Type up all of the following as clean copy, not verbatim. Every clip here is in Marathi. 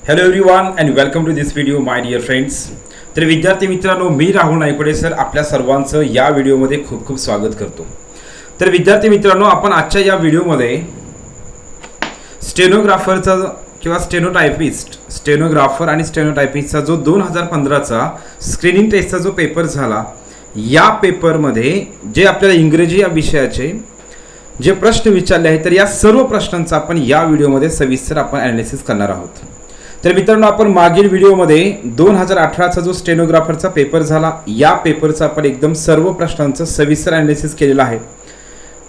Hello everyone and welcome to this video my dear friends. तर विद्यार्थी मित्रांनो, मी राहुल नायपडे सर आपल्या सर्वांचं या व्हिडिओमध्ये खूप खूप स्वागत करतो. तर विद्यार्थी मित्रांनो, आपण आजच्या या व्हिडिओमध्ये स्टेनोग्राफरचा किंवा स्टेनोग्राफर आणि स्टेनोटायपिस्टचा जो 2015चा स्क्रीनिंग टेस्टचा जो पेपर झाला, या पेपरमध्ये जे आपल्याला इंग्रजी या विषयाचे जे प्रश्न विचारले आहेत, तर या सर्व प्रश्नांचा आपण या व्हिडिओमध्ये सविस्तर आपण ॲनालिसिस करणार आहोत. तर मित्रांनो, आपण मागील व्हिडिओमध्ये 2018चा जो स्टेनोग्राफरचा पेपर झाला, या पेपरचा आपण एकदम सर्व प्रश्नांचं सविस्तर ॲनालिसिस केलेलं आहे.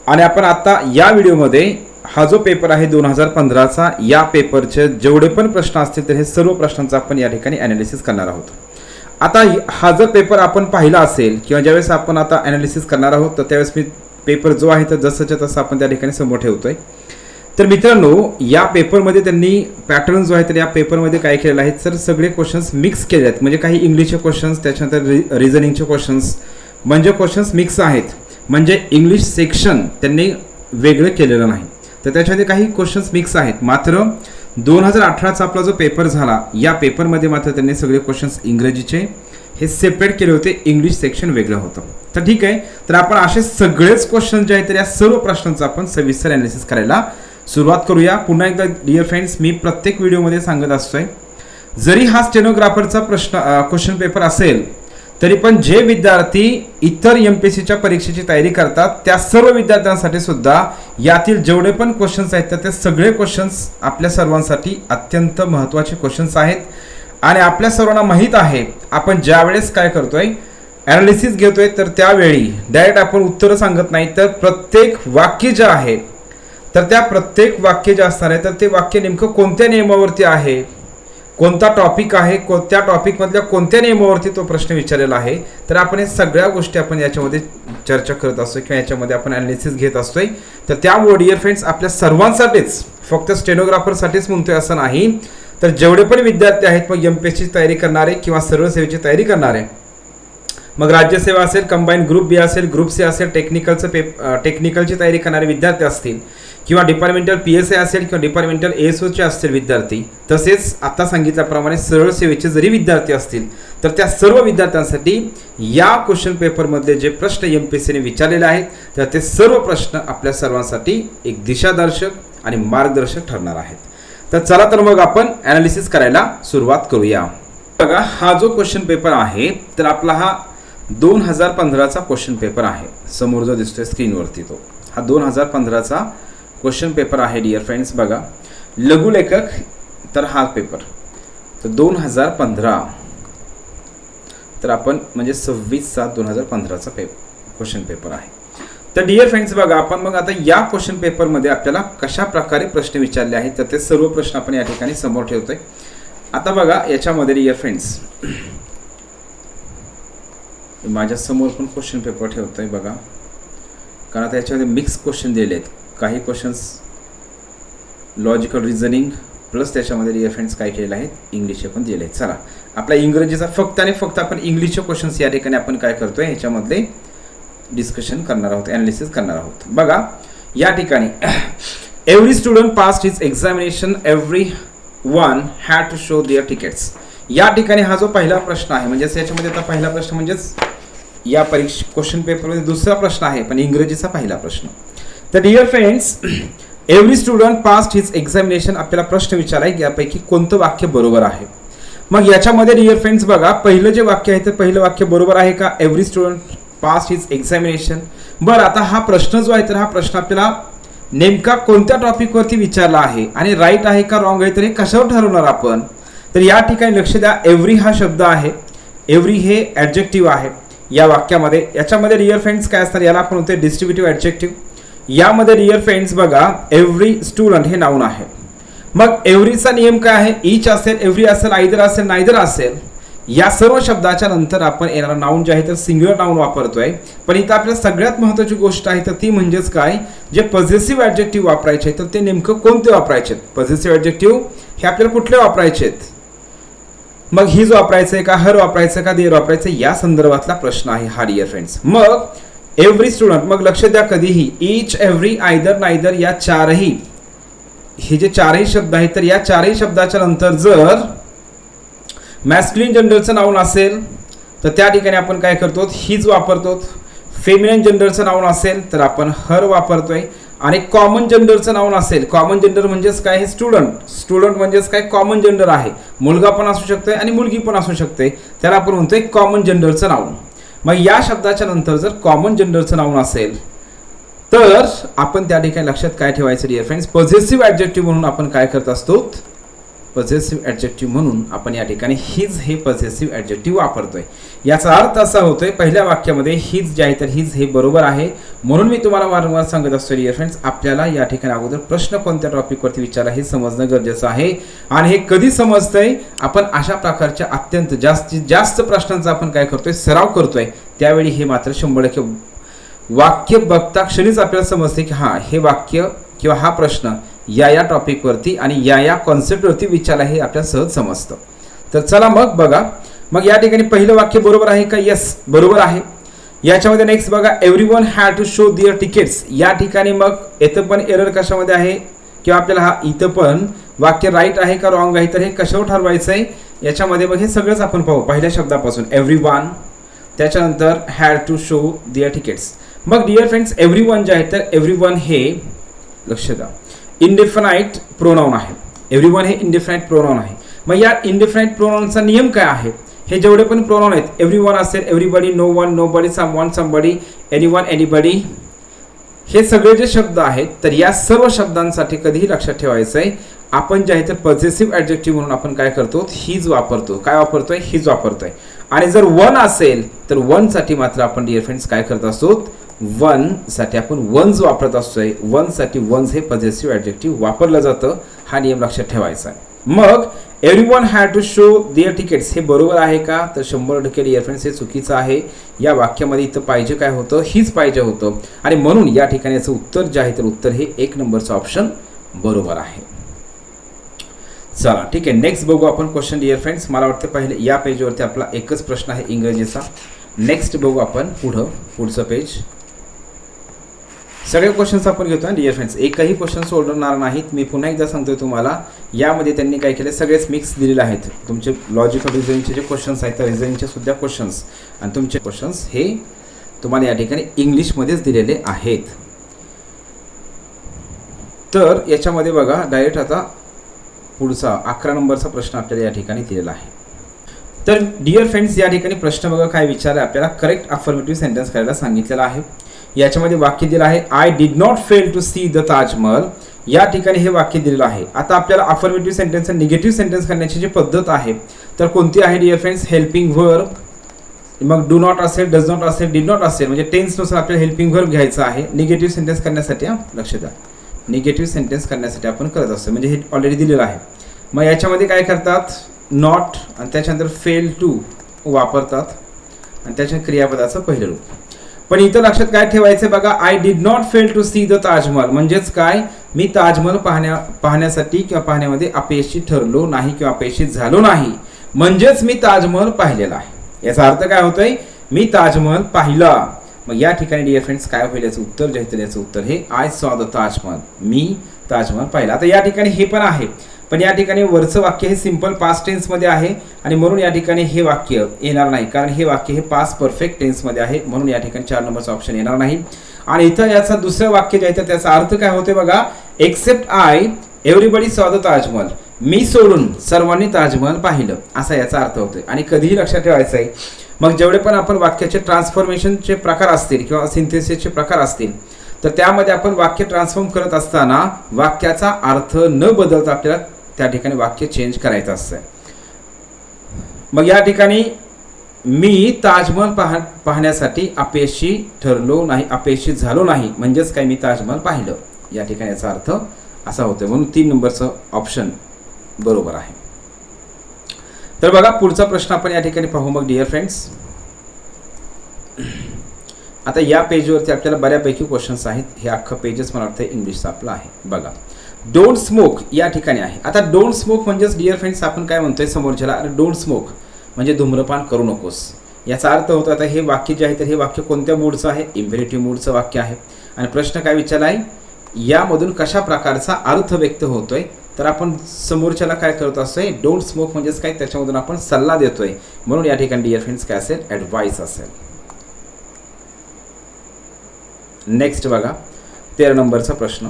आणि आपण आता या व्हिडिओमध्ये हा जो पेपर आहे 2015चा, या पेपरचे जेवढे पण प्रश्न असतील तर हे सर्व प्रश्नांचं आपण या ठिकाणी ॲनालिसिस करणार आहोत. आता हा जर पेपर आपण पाहिला असेल किंवा ज्यावेळेस आपण आता ॲनालिसिस करणार आहोत, तर त्यावेळेस मी पेपर जो आहे तर जसंच्या तसं आपण त्या ठिकाणी समोर ठेवतोय. तर मित्रांनो, या पेपरमध्ये त्यांनी पॅटर्न जो आहे तर या पेपरमध्ये काय केलेलं आहे, तर सगळे क्वेश्चन्स मिक्स केले आहेत. म्हणजे काही इंग्लिशचे क्वेश्चन्स, त्याच्यानंतर रिझनिंगचे क्वेश्चन्स, म्हणजे क्वेश्चन्स मिक्स आहेत. म्हणजे इंग्लिश सेक्शन त्यांनी वेगळं केलेलं नाही, तर त्याच्यामध्ये काही क्वेश्चन्स मिक्स आहेत. मात्र 2018चा आपला जो पेपर झाला, या पेपरमध्ये मात्र त्यांनी सगळे क्वेश्चन्स इंग्रजीचे हे सेपरेट केले होते, इंग्लिश सेक्शन वेगळं होतं. तर ठीक आहे, तर आपण असे सगळेच क्वेश्चन जे आहेत तर या सर्व प्रश्नांचं आपण सविस्तर ॲनालिसिस करायला सुरुवात करूया. पुन्हा एकदा डिअर फ्रेंड्स, मी प्रत्येक व्हिडिओमध्ये सांगत असतोय, जरी हा स्टेनोग्राफरचा क्वेश्चन पेपर असेल तरी पण जे विद्यार्थी इतर MPSCच्या परीक्षेची तयारी करतात, त्या सर्व विद्यार्थ्यांसाठी सुद्धा यातील जेवढे पण क्वेश्चन्स आहेत तर ते सगळे क्वेश्चन्स आपल्या सर्वांसाठी अत्यंत महत्त्वाचे क्वेश्चन्स आहेत. आणि आपल्या सर्वांना माहीत आहे, आपण ज्या वेळेस काय करतोय, ॲनालिसिस घेतोय, तर त्यावेळी डायरेक्ट आपण उत्तरं सांगत नाही, तर प्रत्येक वाक्य जे आहे तर त्या प्रत्येक वाक्य जे असणार आहे तर ते वाक्य नेमकं कोणत्या नियमावरती आहे, कोणता टॉपिक आहे, कोणत्या टॉपिकमधल्या कोणत्या नियमावरती तो प्रश्न विचारलेला आहे, तर आपण हे सगळ्या गोष्टी आपण याच्यामध्ये चर्चा करत असतो किंवा याच्यामध्ये आपण ॲनालिसिस घेत असतोय. तर त्यामुळे डिअर फ्रेंड्स, आपल्या सर्वांसाठीच, फक्त स्टेनोग्राफरसाठीच म्हणतोय असं नाही, तर जेवढे पण विद्यार्थी आहेत, मग MPSCची तयारी करणारे किंवा सर्व सेवेची तयारी करणारे, मग राज्यसेवा असेल, कंबाईन ग्रुप बी असेल, ग्रुप सी असेल, टेक्निकलची तयारी करणारे विद्यार्थी असतील, किंवा डिपार्टमेंटल PSI असेल किंवा डिपार्टमेंटल ASOचे असतील विद्यार्थी, तसेच आता सांगितल्याप्रमाणे सरळ सेवेचे जरी विद्यार्थी असतील, तर त्या सर्व विद्यार्थ्यांसाठी या क्वेश्चन पेपरमधले जे प्रश्न MPSCने विचारलेले आहेत तर ते सर्व प्रश्न आपल्या सर्वांसाठी एक दिशादर्शक आणि मार्गदर्शक ठरणार आहेत. तर चला तर मग आपण ॲनालिसिस करायला सुरुवात करूया. बघा, हा जो क्वेश्चन पेपर आहे तर आपला हा 2015चा क्वेश्चन पेपर आहे. समोर जो दिसतोय स्क्रीनवरती तो हा 2015चा क्वेश्चन पेपर आहे डिअर फ्रेंड्स. बघा, लघुलेखक, तर हा पेपर तर 2015, तर आपण म्हणजे 26/7/2015चा क्वेश्चन पेपर आहे. तर डिअर फ्रेंड्स बघा, आपण मग आता या क्वेश्चन पेपरमध्ये आपल्याला कशा प्रकारे प्रश्न विचारले आहेत तर ते सर्व प्रश्न आपण या ठिकाणी समोर ठेवतोय. आता बघा, याच्यामध्ये डिअर फ्रेंड्स माझ्या समोर पण क्वेश्चन पेपर ठेवतोय बघा, कारण आता याच्यामध्ये मिक्स क्वेश्चन दिलेले आहेत. काही क्वेश्चन्स लॉजिकल रिझनिंग प्लस त्याच्यामध्ये डिअर फ्रेंड्स काय केलेलं आहे, इंग्लिशचे पण दिले आहेत. चला, आपला इंग्रजीचा फक्त आणि फक्त आपण इंग्लिशचे क्वेश्चन्स या ठिकाणी आपण काय करतोय, ह्याच्यामधले डिस्कशन करणार आहोत, ॲनालिसिस करणार आहोत. बघा, या ठिकाणी every student passed his examination, everyone had to show their tickets. या ठिकाणी हा जो पहिला प्रश्न आहे, म्हणजेच याच्यामध्ये आता पहिला प्रश्न म्हणजेच या क्वेश्चन पेपरमध्ये दुसरा प्रश्न आहे, पण इंग्रजीचा पहिला प्रश्न. तर dear friends, every student passed his examination, आपल्याला प्रश्न विचाराय यापैकी कोणतं वाक्य बरोबर आहे. मग याच्यामध्ये डिअर फ्रेंड्स बघा, पहिलं जे वाक्य आहे तर पहिलं वाक्य बरोबर आहे का, every student passed his examination. बरं, आता हा प्रश्न जो आहे तर हा प्रश्न आपल्याला नेमका कोणत्या टॉपिकवरती विचारला आहे आणि राईट आहे का रॉंग आहे, तर हे कशावर ठरवणार आपण. तर या ठिकाणी लक्ष द्या, एव्हरी हा शब्द आहे, एव्हरी हे ॲडजेक्टिव्ह आहे या वाक्यामध्ये. याच्यामध्ये डिअर फ्रेंड्स काय असणार, याला आपण म्हणतोय डिस्ट्रीब्युटिव्ह ॲडजेक्टिव्ह. यामध्ये डिअर फ्रेंड्स बघा, एव्हरी स्टुडंट हे नाऊन आहे. मग एव्हरीचा नियम काय आहे, ईच असेल, एव्हरी असेल, आयदर असेल, नायदर असेल. या सर्व शब्दाच्या नंतर आपण येणारा नाऊन जे आहे तर सिंग्युलर नाऊन वापरतोय. पण इथं आपल्याला सगळ्यात महत्त्वाची गोष्ट आहे तर ती म्हणजेच काय, जे पॉझिटिव्ह ॲडजेक्टिव्ह वापरायचे तर ते नेमकं कोणते वापरायचे. पॉझिटिव्ह ॲडजेक्टिव्ह हे आपल्याला कुठले वापरायचे, मग हिज वापरायचं आहे का, हर वापरायचं का, देअर वापरायचं, या संदर्भातला प्रश्न आहे हा डिअर फ्रेंड्स. मग एव्हरी स्टुडंट, मग लक्ष द्या, कधीही ईच, एव्हरी, आयदर, नायदर या चारही हे जे चारही शब्द आहेत तर या चारही शब्दाच्या नंतर जर मॅस्क्युलिन जेंडरचं नाउन असेल तर त्या ठिकाणी आपण काय करतो, हिज वापरतो. फेमिनिन जेंडरचं नाउन असेल तर आपण हर वापरतोय. आणि कॉमन जेंडरचं नाउन असेल, कॉमन जेंडर म्हणजेच काय, हे स्टुडंट म्हणजेच काय कॉमन जेंडर आहे. मुलगा पण असू शकतोय आणि मुलगी पण असू शकते, त्याला आपण म्हणतोय कॉमन जेंडरचं नाउन. मग या शब्दाच्या नंतर जर कॉमन जेंडरचं नाउन असेल तर आपण त्या ठिकाणी लक्षात काय ठेवायचं डिअर फ्रेंड्स, पॉझिटिव्ह ॲडजेक्टिव्ह म्हणून आपण काय करत असतो, पॉझिटिव्ह ॲडजेक्टिव्ह म्हणून आपण या ठिकाणी हिज हे पॉझिटिव्ह ॲडजेक्टिव्ह वापरतोय. याचा अर्थ असा होतोय, पहिल्या वाक्यामध्ये हिज जे आहे तर हिज हे बरोबर आहे. म्हणून मी तुम्हाला वारंवार सांगत असतो डिअर फ्रेंड्स, आपल्याला या ठिकाणी अगोदर प्रश्न कोणत्या टॉपिकवरती विचारला हे समजणं गरजेचं आहे. आणि हे कधी समजतंय, आपण अशा प्रकारच्या अत्यंत जास्तीत जास्त प्रश्नांचा आपण काय करतोय, सराव करतोय. त्यावेळी हे मात्र 100% वाक्य बघता क्षणीच आपल्याला समजते की हां हे वाक्य किंवा हा प्रश्न या टॉपिकवरती आणि या कॉन्सेप्टवरती विचारला हे आपल्याला सहज समजतं. तर चला मग बघा, मग या ठिकाणी पहिलं वाक्य बरोबर आहे का, यस बरोबर आहे. याच्यामध्ये नेक्स्ट बघा, everyone had to show their tickets. या ठिकाणी मग इथं पण एरर कशामध्ये आहे किंवा आपल्याला हा इथं पण वाक्य राईट आहे का रॉंग आहे, तर हे कशावर ठरवायचं आहे याच्यामध्ये बघ हे सगळंच आपण पाहू. पहिल्या शब्दापासून एव्हरीवन, त्याच्यानंतर had to show their tickets. मग डिअर फ्रेंड्स एव्हरीवन जे आहे तर एव्हरीवन हे लक्ष द्या इंडेफिनाइट प्रोनाउन आहे. एव्हरीवन हे इंडेफिनाइट प्रोनाउन आहे. मग या इंडेफिनाइट प्रोनाउनचा नियम काय आहे, हे जेवढे पण प्रोनाउन आहेत, एव्हरीवन असेल, everybody, no one, nobody, someone, somebody, anyone, anybody, हे सगळे जे शब्द आहेत तर या सर्व शब्दांसाठी कधीही लक्षात ठेवायचं आहे, आपण जे आहे तर पॉझिटिव्ह ॲडजेक्टिव्ह म्हणून आपण काय करतो, हिज वापरतो. काय वापरतोय, हिज वापरतोय. आणि जर वन असेल तर वन साठी मात्र आपण डिअर फ्रेंड्स काय करत असतो, वन साठी आपण वन्स वापरत असतोय. वन साठी वन्स हे पॉझिटिव्ह ॲडजेक्टिव्ह वापरलं जातं. हा नियम लक्षात ठेवायचा आहे. मग everyone had to show their tickets हे बरोबर आहे का, तर 100% डिअर फ्रेंड्स हे चुकीचं आहे. या वाक्यामध्ये इथं पाहिजे काय होतं, हीच पाहिजे होतं. आणि म्हणून या ठिकाणी याचं उत्तर जे आहे तर उत्तर हे 1 नंबरचं ऑप्शन बरोबर आहे. चला ठीक आहे, नेक्स्ट बघू आपण क्वेश्चन डिअर फ्रेंड्स. मला वाटतं पहिले या पेजवरती आपला एकच प्रश्न आहे इंग्रजीचा. नेक्स्ट बघू आपण पुढचं पेज. सगळे क्वेश्चन्स आपण घेतो डिअर फ्रेंड्स, एकही क्वेश्चन सोडवणार नाहीत. मी पुन्हा एकदा सांगतोय तुम्हाला, यामध्ये त्यांनी काय केलं, सगळेच मिक्स दिलेले आहेत. तुमचे लॉजिकल रिझनिंगचे जे क्वेश्चन्स आहेत तर रिझनिंगचे सुद्धा क्वेश्चन्स आणि तुमचे क्वेश्चन्स हे तुम्हाला या ठिकाणी इंग्लिशमध्येच दिलेले आहेत. तर याच्यामध्ये बघा डायरेक्ट आता पुढचा 11 नंबरचा प्रश्न आपल्याला या ठिकाणी दिलेला आहे. तर डिअर फ्रेंड्स या ठिकाणी प्रश्न बघा काय विचारला, आपल्याला करेक्ट अफर्मेटिव्ह सेंटेन्स करायला सांगितलेला आहे. याच्यामध्ये वाक्य दिलं आहे, I did not fail to see the Taj Mahal. या ठिकाणी हे वाक्य दिलेलं आहे. आता आपल्याला अफर्मेटिव्ह सेंटेन्स आणि निगेटिव्ह सेंटेन्स करण्याची जी पद्धत आहे तर कोणती आहे डिअर फ्रेंड्स, हेल्पिंग व्हर्ब. मग डू नॉट असेल, डज नॉट असेल, डिड नॉट असेल, म्हणजे टेन्सनुसार आपल्याला हेल्पिंग व्हर्ब घ्यायचा आहे निगेटिव्ह सेंटेन्स करण्यासाठी. लक्ष द्या, निगेटिव्ह सेंटेन्स करण्यासाठी आपण करत असतो, म्हणजे हे ऑलरेडी दिलेलं आहे. मग याच्यामध्ये काय करतात, नॉट आणि त्याच्यानंतर फेल टू वापरतात आणि त्याच्या क्रियापदाचं पहिलं रूप. पण इथं लक्षात काय ठेवायचं बघा, I did not fail to see the Taj Mahal म्हणजेच काय, मी ताजमहल पाहण्यासाठी किंवा पाहण्यामध्ये अपयशी ठरलो नाही किंवा अपयशी झालो नाही, म्हणजेच मी ताजमहल पाहिलेला आहे. याचा अर्थ काय होतोय, मी ताजमहल पाहिला. मग या ठिकाणी डिअर फ्रेंड्स काय होईल याचं उत्तर जे आहे याचं उत्तर हे आय सॉ द ताजमहल, मी ताजमहल पाहिला. आता या ठिकाणी हे पण आहे, पण या ठिकाणी वरचं वाक्य हे सिंपल पास्ट टेन्समध्ये आहे आणि म्हणून या ठिकाणी हे वाक्य येणार नाही, कारण हे वाक्य हे पास्ट परफेक्ट टेन्समध्ये आहे. म्हणून या ठिकाणी 4 नंबरचा ऑप्शन येणार नाही. आणि इथं याचा दुसरं वाक्य जे आहे तर त्याचा अर्थ काय होते बघा, एक्सेप्ट आय एव्हरीबडी सॉ द ताजमहल, मी सोडून सर्वांनी ताजमहल पाहिलं, असा याचा अर्थ होतोय. आणि कधीही लक्षात ठेवायचं आहे, मग जेवढे पण आपण वाक्याचे ट्रान्सफॉर्मेशनचे प्रकार असतील किंवा सिंथेसिसचे प्रकार असतील तर त्यामध्ये आपण वाक्य ट्रान्सफॉर्म करत असताना वाक्याचा अर्थ न बदलता आपल्याला त्या ठिकाणी वाक्य चेंज करायचं असतं. मग या ठिकाणी मी ताजमहल पाहण्यासाठी अपयशी ठरलो नाही, अपयशी झालो नाही, म्हणजेच काय, मी ताजमहल पाहिलं. या ठिकाणी याचा अर्थ असा होतो. म्हणून 3 नंबरचं ऑप्शन बरोबर आहे. तर बघा पुढचा प्रश्न आपण या ठिकाणी पाहू मग डिअर फ्रेंड्स. आता या पेजवरती आपल्याला बऱ्यापैकी क्वेश्चन्स आहेत. हे अख्खं पेजच मला वाटतं इंग्लिशचं आपलं आहे. बघा डोंट स्मोक या ठिकाणी आहे. आता डोंट स्मोक म्हणजेच डिअर फ्रेंड्स आपण काय म्हणतोय समोरच्याला, डोंट स्मोक म्हणजे धूम्रपान करू नकोस, याचा अर्थ होतो. आता हे वाक्य जे आहे तर हे वाक्य कोणत्या मूडचं आहे, इम्पेरेटिव्ह मूडचं वाक्य आहे. आणि प्रश्न काय विचारला आहे, यामधून कशा प्रकारचा अर्थ व्यक्त होतोय, तर आपण समोरच्याला काय करत असतोय, डोंट स्मोक म्हणजेच काय, त्याच्यामधून आपण सल्ला देतोय, म्हणून या ठिकाणी डिअर फ्रेंड्स काय असेल, ॲडवाइस असेल. नेक्स्ट बघा 13 नंबरचा प्रश्न.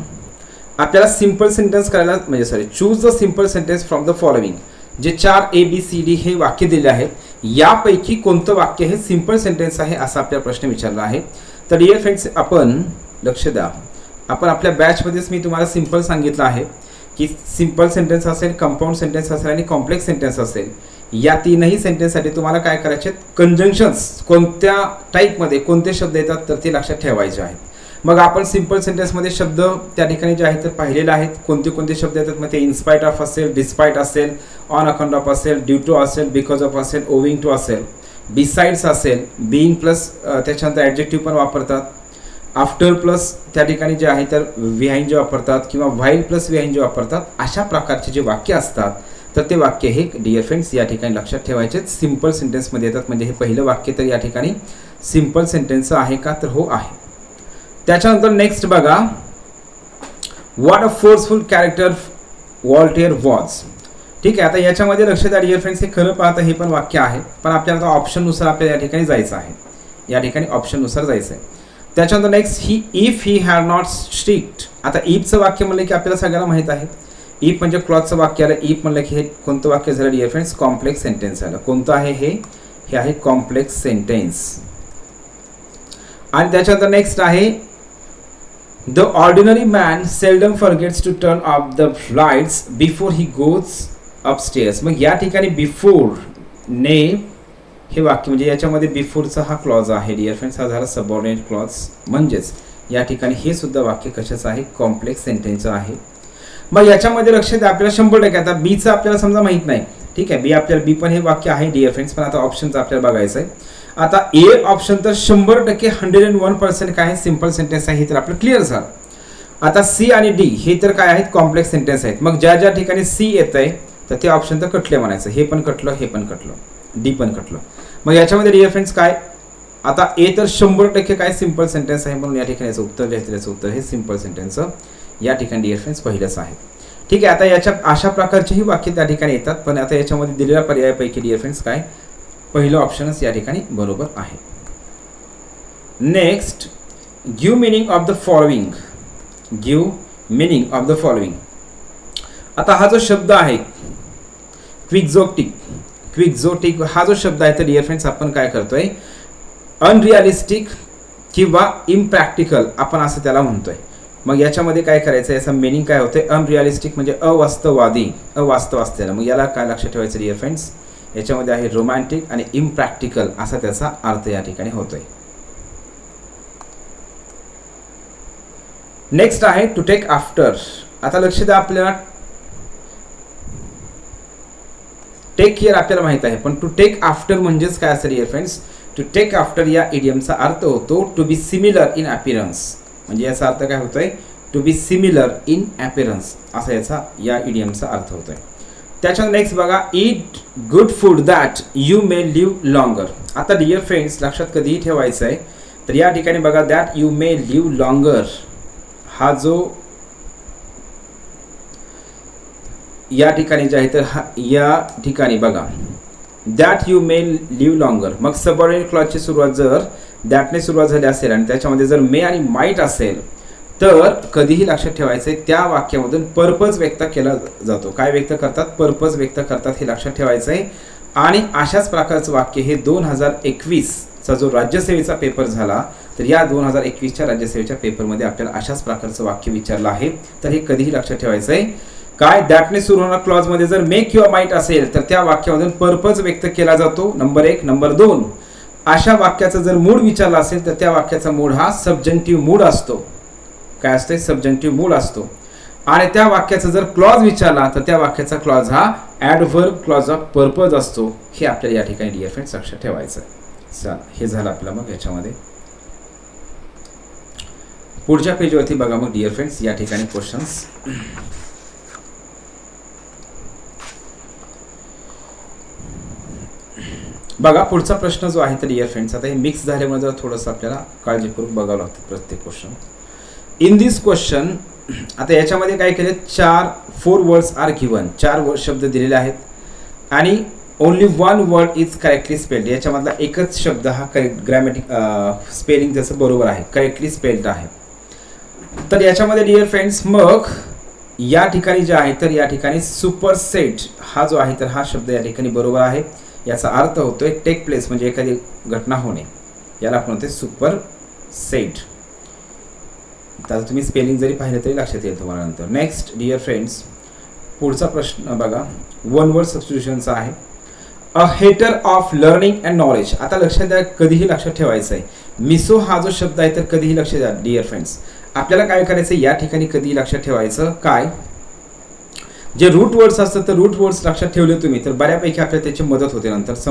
आपल्याला सिंपल सेंटेन्स करायला म्हणजे choose the simple sentence from the following. जे 4 ABCD हे वाक्य दिले आहेत, यापैकी कोणतं वाक्य हे सिंपल सेंटेन्स आहे असा आपल्याला प्रश्न विचारला आहे. तर डिअर फ्रेंड्स आपण लक्ष द्या, आपण आपल्या बॅचमध्येच मी तुम्हाला सिंपल सांगितलं आहे की सिंपल सेंटेन्स असेल, कंपाऊंड सेंटेन्स असेल आणि कॉम्प्लेक्स सेंटेन्स असेल, या तीनही सेंटेन्ससाठी तुम्हाला काय करायचे, कंजंक्शन्स कोणत्या टाईपमध्ये कोणते शब्द येतात तर ते लक्षात ठेवायचे आहेत. मग आपण सिंपल सेंटेन्समध्ये शब्द त्या ठिकाणी जे आहेत तर पाहिलेले आहेत, कोणते कोणते शब्द येतात. मग ते इनस्पाईट ऑफ असेल, डिस्पाईट असेल, ऑन अकाउंट ऑफ असेल, ड्यू टू असेल, बिकॉज ऑफ असेल, ओविंग टू असेल, बिसाइड्स असेल, बीइंग प्लस त्याच्यानंतर ॲडजेक्टिव्ह पण वापरतात, आफ्टर प्लस त्या ठिकाणी जे आहे तर विहाइंड जे वापरतात, किंवा व्हाईल प्लस विहाइंड जे वापरतात. अशा प्रकारचे जे वाक्य असतात तर ते वाक्य हे डिअर फ्रेंड्स या ठिकाणी लक्षात ठेवायचे, सिंपल सेंटेन्समध्ये येतात. म्हणजे हे पहिलं वाक्य तर या ठिकाणी सिंपल सेंटेन्स आहे का, तर हो आहे. त्याच्यानंतर नेक्स्ट बघा, what a forceful character Voltaire was. ठीक आहे, आता याच्यामध्ये लक्ष द्या डिअर फ्रेंड्स, हे खरं पाहता हे पण वाक्य आहे, पण आपल्याला आता ऑप्शननुसार आपल्याला या ठिकाणी जायचं आहे, या ठिकाणी ऑप्शननुसार जायचं आहे. त्याच्यानंतर next if he had not strict. आता इफचं वाक्य म्हणलं की आपल्याला सगळ्यांना माहीत आहे, इफ म्हणजे क्लॉजचं वाक्य आलं. इफ म्हणलं की हे कोणतं वाक्य झालं डिअर फ्रेंड्स, कॉम्प्लेक्स सेंटेन्स झालं. कोणतं आहे हे आहे कॉम्प्लेक्स सेंटेन्स. आणि त्याच्यानंतर नेक्स्ट आहे, the ordinary man seldom forgets to turn off the lights before he goes upstairs. मग या ठिकाणी बिफोर ने हे वाक्य म्हणजे याच्यामध्ये बिफोरचा हा क्लॉज आहे डिअर फ्रेंड्स, हा झाला सबऑर्डिनेट क्लॉज. म्हणजेच या ठिकाणी हे सुद्धा वाक्य कशाचं आहे, कॉम्प्लेक्स सेंटेन्सचं आहे. मग याच्यामध्ये लक्ष द्या, आपल्याला 100% आता बीचं आपल्याला समजा माहीत नाही. ठीक आहे, आपल्याला बी पण हे वाक्य आहे डिअर फ्रेंड्स, पण आता ऑप्शनचं आपल्याला बघायचं आहे. आता ए ऑप्शन तर 100% 101% काय आहे, सिंपल सेंटेन्स आहे, हे तर आपलं क्लिअर झालं. आता सी आणि डी हे तर काय आहेत, कॉम्प्लेक्स सेंटेन्स आहेत. मग ज्या ज्या ठिकाणी सी येत आहे तर ते ऑप्शन तर कटले म्हणायचं, हे पण कटलं, हे पण कटलं, डी पण कटलं. मग याच्यामध्ये डिअर फ्रेंड्स काय, आता ए तर 100% काय सिंपल सेंटेन्स आहे, म्हणून या ठिकाणी याचं उत्तर याचं उत्तर हे सिंपल सेंटेन्स या ठिकाणी डिअर फ्रेंड्स पहिलंच आहे. ठीक आहे, आता याच्या अशा प्रकारचेही वाक्य त्या ठिकाणी येतात, पण आता याच्यामध्ये दिलेल्या पर्यायापैकी डिअर फ्रेंड्स काय, पहिलं ऑप्शनच या ठिकाणी बरोबर आहे. Next, give meaning of the following. Give meaning of the following. आता हा जो शब्द आहे क्विक्झोटिक, क्विक्झोटिक हा जो शब्द आहे तर डिअर फ्रेंड्स आपण काय करतोय, अनरिअलिस्टिक किंवा इम्प्रॅक्टिकल आपण असं त्याला म्हणतोय. मग याच्यामध्ये काय करायचं, याचा मिनिंग काय होते, अनरिअलिस्टिक म्हणजे अवास्तववादी, अवास्तव असलेलं. मग याला काय लक्षात ठेवायचं डिअर फ्रेंड्स, याच्यामध्ये आहे रोमॅन्टिक आणि इम्प्रॅक्टिकल असा त्याचा अर्थ या ठिकाणी होतोय. नेक्स्ट आहे टू टेक आफ्टर. आता लक्ष द्या, आपल्याला टेक केअर आपल्याला माहित आहे, पण टू टेक आफ्टर म्हणजेच काय असेल dear friends, to take after या इडियमचा अर्थ होतो to be similar in appearance. म्हणजे याचा अर्थ काय होतोय, to be similar in appearance असा याचा या इडियमचा अर्थ होतोय. त्याच्यानंतर नेक्स्ट बघा, eat good food that you may live longer. आता डिअर फ्रेंड्स लक्षात कधीही ठेवायचं आहे, तर या ठिकाणी बघा that you may live longer हा जो या ठिकाणी जे आहे तर या ठिकाणी बघा that you may live longer. मग सबऑर्डिनेट क्लॉजची सुरुवात जर दॅटने सुरुवात झाली असेल आणि त्याच्यामध्ये जर मे आणि माईट असेल तर कधीही लक्षात ठेवायचं आहे, त्या वाक्यामधून पर्पज व्यक्त केला जातो. काय व्यक्त करतात, पर्पज व्यक्त करतात, हे लक्षात ठेवायचं आहे. आणि अशाच प्रकारचं वाक्य हे 2021चा जो राज्यसेवेचा पेपर झाला तर या 2021च्या राज्यसेवेच्या पेपरमध्ये आपल्याला अशाच प्रकारचं वाक्य विचारलं आहे. तर हे कधीही लक्षात ठेवायचं आहे, काय दॅटने सुरू होणाऱ्या क्लॉजमध्ये जर मे किंवा माईट असेल तर त्या वाक्यामधून पर्पज व्यक्त केला जातो, नंबर 1. नंबर 2, अशा वाक्याचा जर मूड विचारला असेल तर त्या वाक्याचा मूड हा सबजंक्टिव्ह मूड असतो. काय असते, सबजंक्टिव्ह मूड असतो. आणि त्या वाक्याचा जर क्लॉज विचारला तर त्या वाक्याचा क्लॉज हा ॲडव्हर्ब क्लॉज ऑफ पर्पज असतो. हे आपल्याला या ठिकाणी डिअर फ्रेंड्स लक्षात ठेवायचं आहे. चला, हे झालं आपलं. मग याच्यामध्ये पुढच्या पेजवरती बघा मग डिअर फ्रेंड्स या ठिकाणी क्वेश्चन्स. बघा पुढचा प्रश्न जो आहे तर डिअर फ्रेंड्स, आता हे मिक्स झाल्यामुळे जर थोडंसं आपल्याला काळजीपूर्वक बघावं लागतं प्रत्येक क्वेश्चन. इन दिस क्वेश्चन आता याच्यामध्ये काय केले, 4 वर्ड्स आर गिवन, 4 शब्द दिलेले आहेत आणि only 1 word is correctly spelled. याच्यामधला एकच शब्द हा करेक्ट ग्रॅमॅटिक स्पेलिंग त्याचं बरोबर आहे, करेक्टली स्पेल्ड आहे. तर याच्यामध्ये डिअर फ्रेंड्स मग या ठिकाणी जे आहे तर या ठिकाणी सुपरसेट हा जो आहे तर हा शब्द या ठिकाणी बरोबर आहे. याचा अर्थ होतोय टेक प्लेस म्हणजे एखादी घटना होणे, याला आपण म्हणते सुपरसेट. तर तुम्ही स्पेलिंग जरी पाहिलं तरी लक्षात येईल तुम्हाला नंतर. नेक्स्ट डिअर फ्रेंड्स पुढचा प्रश्न बघा, 1 वर्ड सबस्टिट्यूशनचा आहे. A hater of learning and knowledge. आता लक्षात द्या, कधीही लक्षात ठेवायचं आहे मिसो हा जो शब्द आहे तर कधीही लक्षात द्या डिअर फ्रेंड्स. आपल्याला काय करायचं या ठिकाणी कधीही लक्षात ठेवायचं काय, जे रूट वर्ड्स असतात तर रूट वर्ड्स लक्षात ठेवले तुम्ही तर बऱ्यापैकी आपल्याला त्याची मदत होते नंतर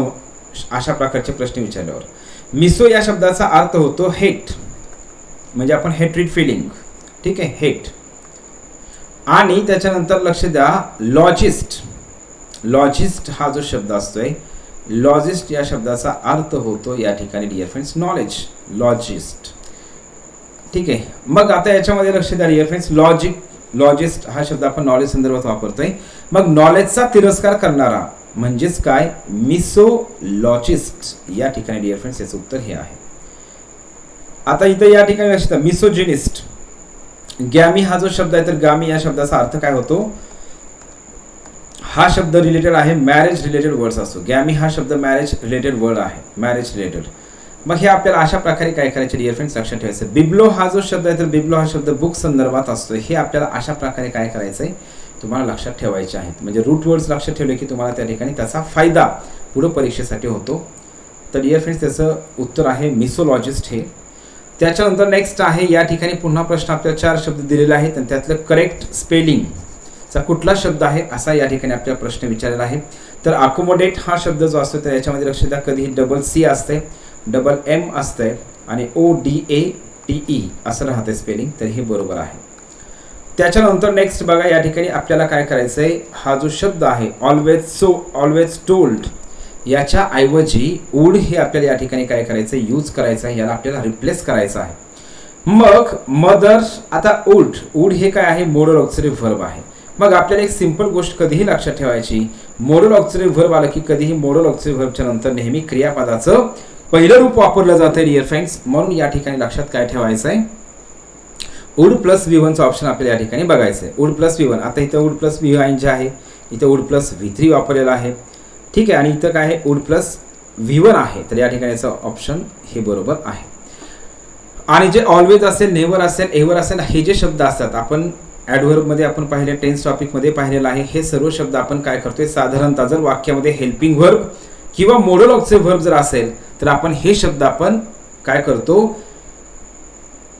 अशा प्रकारचे प्रश्न विचारल्यावर. मिसो या शब्दाचा अर्थ होतो हेट, म्हणजे आपण हेट्रीड फिलिंग, ठीक आहे, हेट. आणि त्याच्यानंतर लक्ष द्या लॉजिस्ट. लॉजिस्ट हा जो शब्द असतोय, लॉजिस्ट या शब्दाचा अर्थ होतो या ठिकाणी डिअर फ्रेंड्स नॉलेज, लॉजिस्ट, ठीक आहे. मग आता याच्यामध्ये लक्ष द्या डिअर फ्रेंड्स, लॉजिस्ट हा शब्द आपण नॉलेज संदर्भात वापरतोय. मग नॉलेजचा तिरस्कार करणारा म्हणजेच काय, मिसोलॉजिस्ट. या ठिकाणी डिअर फ्रेंड्स याचं उत्तर हे आहे. आता इथं या ठिकाणी लक्ष द्या, मिसोजिनिस्ट. गॅमी हा जो शब्द आहे तर गामी या शब्दाचा अर्थ काय होतो, हा शब्द रिलेटेड आहे मॅरेज रिलेटेड वर्ड्स असतो. गॅमी हा शब्द मॅरेज रिलेटेड वर्ड आहे, मॅरेज रिलेटेड. मग हे आपल्याला अशा प्रकारे काय करायचे डिअर फ्रेंड्स लक्षात ठेवायचं. बिब्लो हा जो शब्द आहे तर बिब्लो हा शब्द बुक संदर्भात असतो. हे आपल्याला अशा प्रकारे काय करायचंय तुम्हाला लक्षात ठेवायचे आहेत. म्हणजे रूट वर्ड्स लक्षात ठेवले की तुम्हाला त्या ठिकाणी त्याचा फायदा पुढे परीक्षेसाठी होतो. तर डिअर फ्रेंड्स त्याचं उत्तर आहे मिसोलॉजिस्ट हे. त्याच्यानंतर नेक्स्ट आहे या ठिकाणी पुन्हा प्रश्न आपल्याला 4 शब्द दिलेले आहेत आणि त्यातलं करेक्ट स्पेलिंगचा कुठला शब्द आहे असा या ठिकाणी आपल्याला प्रश्न विचारलेला आहे. तर अकोमोडेट हा शब्द जो असतो तर याच्यामध्ये लक्ष द्या, कधीही डबल सी असते, डबल एम असते आणि ODATE असं राहते स्पेलिंग, तर हे बरोबर आहे. त्याच्यानंतर नेक्स्ट बघा या ठिकाणी आपल्याला काय करायचं आहे, हा जो शब्द आहे ऑलवेज टोल्ड याच्या ऐवजी वुड हे आपल्याला या ठिकाणी काय करायचं यूज करायचं आहे, याला आपल्याला रिप्लेस करायचं आहे. मग मदर, आता वुड हे काय आहे, मोडल ऑक्सिलरी व्हर्ब आहे. मग आपल्याला एक सिंपल गोष्ट कधीही लक्षात ठेवायची, मोडल ऑक्सिलरी व्हर्ब आलं की कधीही मोडल ऑक्सिलरी व्हर्बच्या नंतर नेहमी क्रियापदाचं पहिलं रूप वापरलं जातं डिअर फ्रेंड्स. म्हणून या ठिकाणी लक्षात काय ठेवायचं आहे, वुड प्लस V1 चा ऑप्शन आपल्याला या ठिकाणी बघायचं आहे. वुड प्लस V1, आता इथं वुड प्लस V1 जे आहे, इथं वुड प्लस V3 वापरलेला आहे, ठीक आहे. आणि इथं काय आहे, वुड प्लस V1 आहे, तर या ठिकाणी याचं ऑप्शन हे बरोबर आहे. आणि जे ऑलवेज असेल, नेव्हर असेल, एव्हर असेल, हे जे शब्द असतात आपण ॲडव्हर्बमध्ये आपण पाहिले, टेन्स टॉपिकमध्ये पाहिलेलं आहे. हे सर्व शब्द आपण काय करतोय, साधारणतः जर वाक्यामध्ये हेल्पिंग व्हर्ब किंवा मोडल ऑक्सिलरी व्हर्ब जर असेल तर आपण हे शब्द आपण काय करतो,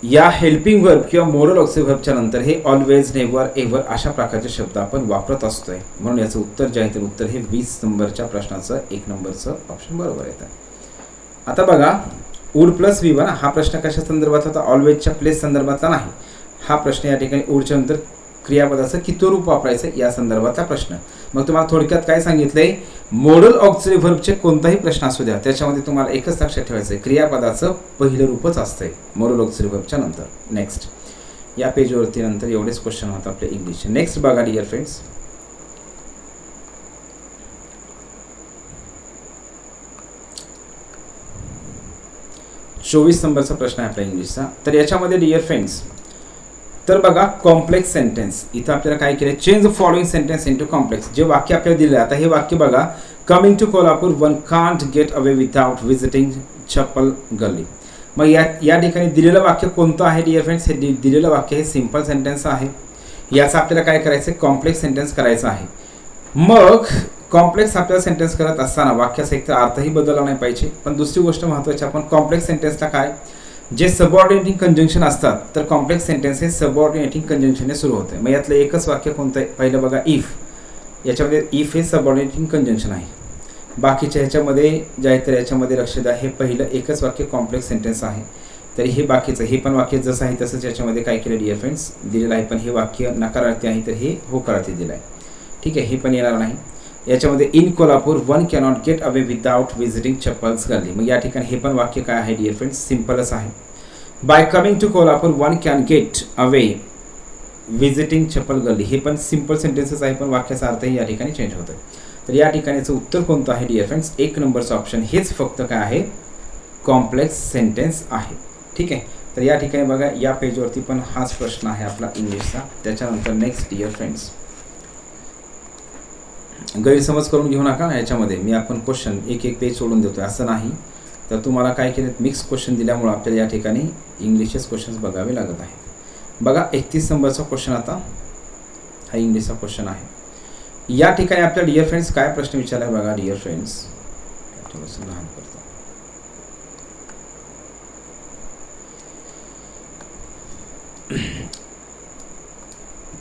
या हेल्पिंग व्हर्ब किंवा मोडल ऑक्सिलरी व्हर्बच्या नंतर हे ऑलवेज, नेव्हर, एव्हर अशा प्रकारचे शब्द आपण वापरत असतोय. म्हणून याचं उत्तर जे आहे ते उत्तर हे 20 नंबरच्या प्रश्नाचं 1 नंबरचं ऑप्शन बरोबर येतं. आता बघा वुड प्लस V1 हा प्रश्न कशा संदर्भात होता, ऑलवेजच्या प्लेस संदर्भातला नाही. हा प्रश्न या ठिकाणी वुडच्या नंतर क्रियापदाचं किती रूप वापरायचं या संदर्भातला प्रश्न. मग तुम्हाला थोडक्यात काय सांगितलंय, मोडल ऑक्सिलरी व्हर्बचे कोणताही प्रश्न असू द्या त्याच्यामध्ये तुम्हाला एकच लक्षात ठेवायचं आहे, क्रियापदाचं पहिलं रूपच असतंय मोडल ऑक्सिलरी व्हर्बच्या नंतर. नेक्स्ट या पेजवरती नंतर एवढेच क्वेश्चन होतात आपले इंग्लिशचे. नेक्स्ट बघा डिअर फ्रेंड्स, चोवीस नंबरचा प्रश्न आहे आपला इंग्लिशचा. तर याच्यामध्ये डिअर फ्रेंड्स तर बघा कॉम्प्लेक्स सेंटेन्स, इथं आपल्याला काय केलं, change following sentence into complex. जे वाक्य आपल्याला दिलं आता हे वाक्य बघा, coming to Kolhapur one can't get away without visiting Chappal Galli. मग या ठिकाणी दिलेलं वाक्य कोणतं आहे डिअर फ्रेंड्स, हे दिलेलं वाक्य हे सिंपल सेंटेन्स आहे. याचं आपल्याला काय करायचं, कॉम्प्लेक्स सेंटेन्स करायचं आहे. मग कॉम्प्लेक्स आपल्याला सेंटेन्स करत असताना वाक्याचा एकतर अर्थही बदलला नाही पाहिजे, पण दुसरी गोष्ट महत्त्वाची, आपण कॉम्प्लेक्स सेंटेन्सला काय जे सबऑर्डिनेटिंग कंजंक्शन असतात तर कॉम्प्लेक्स सेंटेन्स हे सबऑर्डिनेटिंग कंजंक्शनने सुरू होते. मग यातलं एकच वाक्य कोणतं आहे, पहिलं बघा इफ, याच्यामध्ये इफ हे सबऑर्डिनेटिंग कंजंक्शन आहे. बाकीच्या ह्याच्यामध्ये जे आहे तर याच्यामध्ये लक्ष द्या, हे पहिलं एकच वाक्य कॉम्प्लेक्स सेंटेन्स आहे. तर हे बाकीचं हे पण वाक्य जसं आहे तसंच याच्यामध्ये काय केलं डिअर फ्रेंड्स दिलेलं आहे, पण हे वाक्य नकारार्थी आहे तर हे होकारार्थी दिलं आहे, ठीक आहे. हे पण येणार नाही. याच्यामध्ये in Kolhapur one cannot get away without visiting chappals गल्ली. मग या ठिकाणी हे पण वाक्य काय आहे डिअर फ्रेंड्स, सिंपलच आहे. By coming to Kolhapur one can get away visiting Chappal Galli. हे पण सिम्पल सेंटेन्सेस आहे, पण वाक्याचा अर्थही या ठिकाणी चेंज होतो. तर या ठिकाणीचं उत्तर कोणतं आहे डिअर फ्रेंड्स? 1 नंबरचं ऑप्शन हेच फक्त काय आहे? कॉम्प्लेक्स सेंटेन्स आहे. ठीक आहे. तर या ठिकाणी बघा या पेजवरती पण हाच प्रश्न आहे आपला इंग्लिशचा. त्याच्यानंतर नेक्स्ट डिअर फ्रेंड्स, गैरसमज करून घेऊ नका. याच्यामध्ये मी आपण क्वेश्चन एक पेज सोडून देतोय असं नाही. तर तुम्हाला काय केलं, मिक्स क्वेश्चन दिल्यामुळे आपल्याला या ठिकाणी इंग्लिशचेच क्वेश्चन्स बघावे लागत आहेत. बघा 31 नंबरचा क्वेश्चन, आता हा इंग्लिशचा क्वेश्चन आहे. या ठिकाणी आपल्याला डिअर फ्रेंड्स काय प्रश्न विचारलाय बघा डिअर फ्रेंड्स, थोडंसं लहान करतो.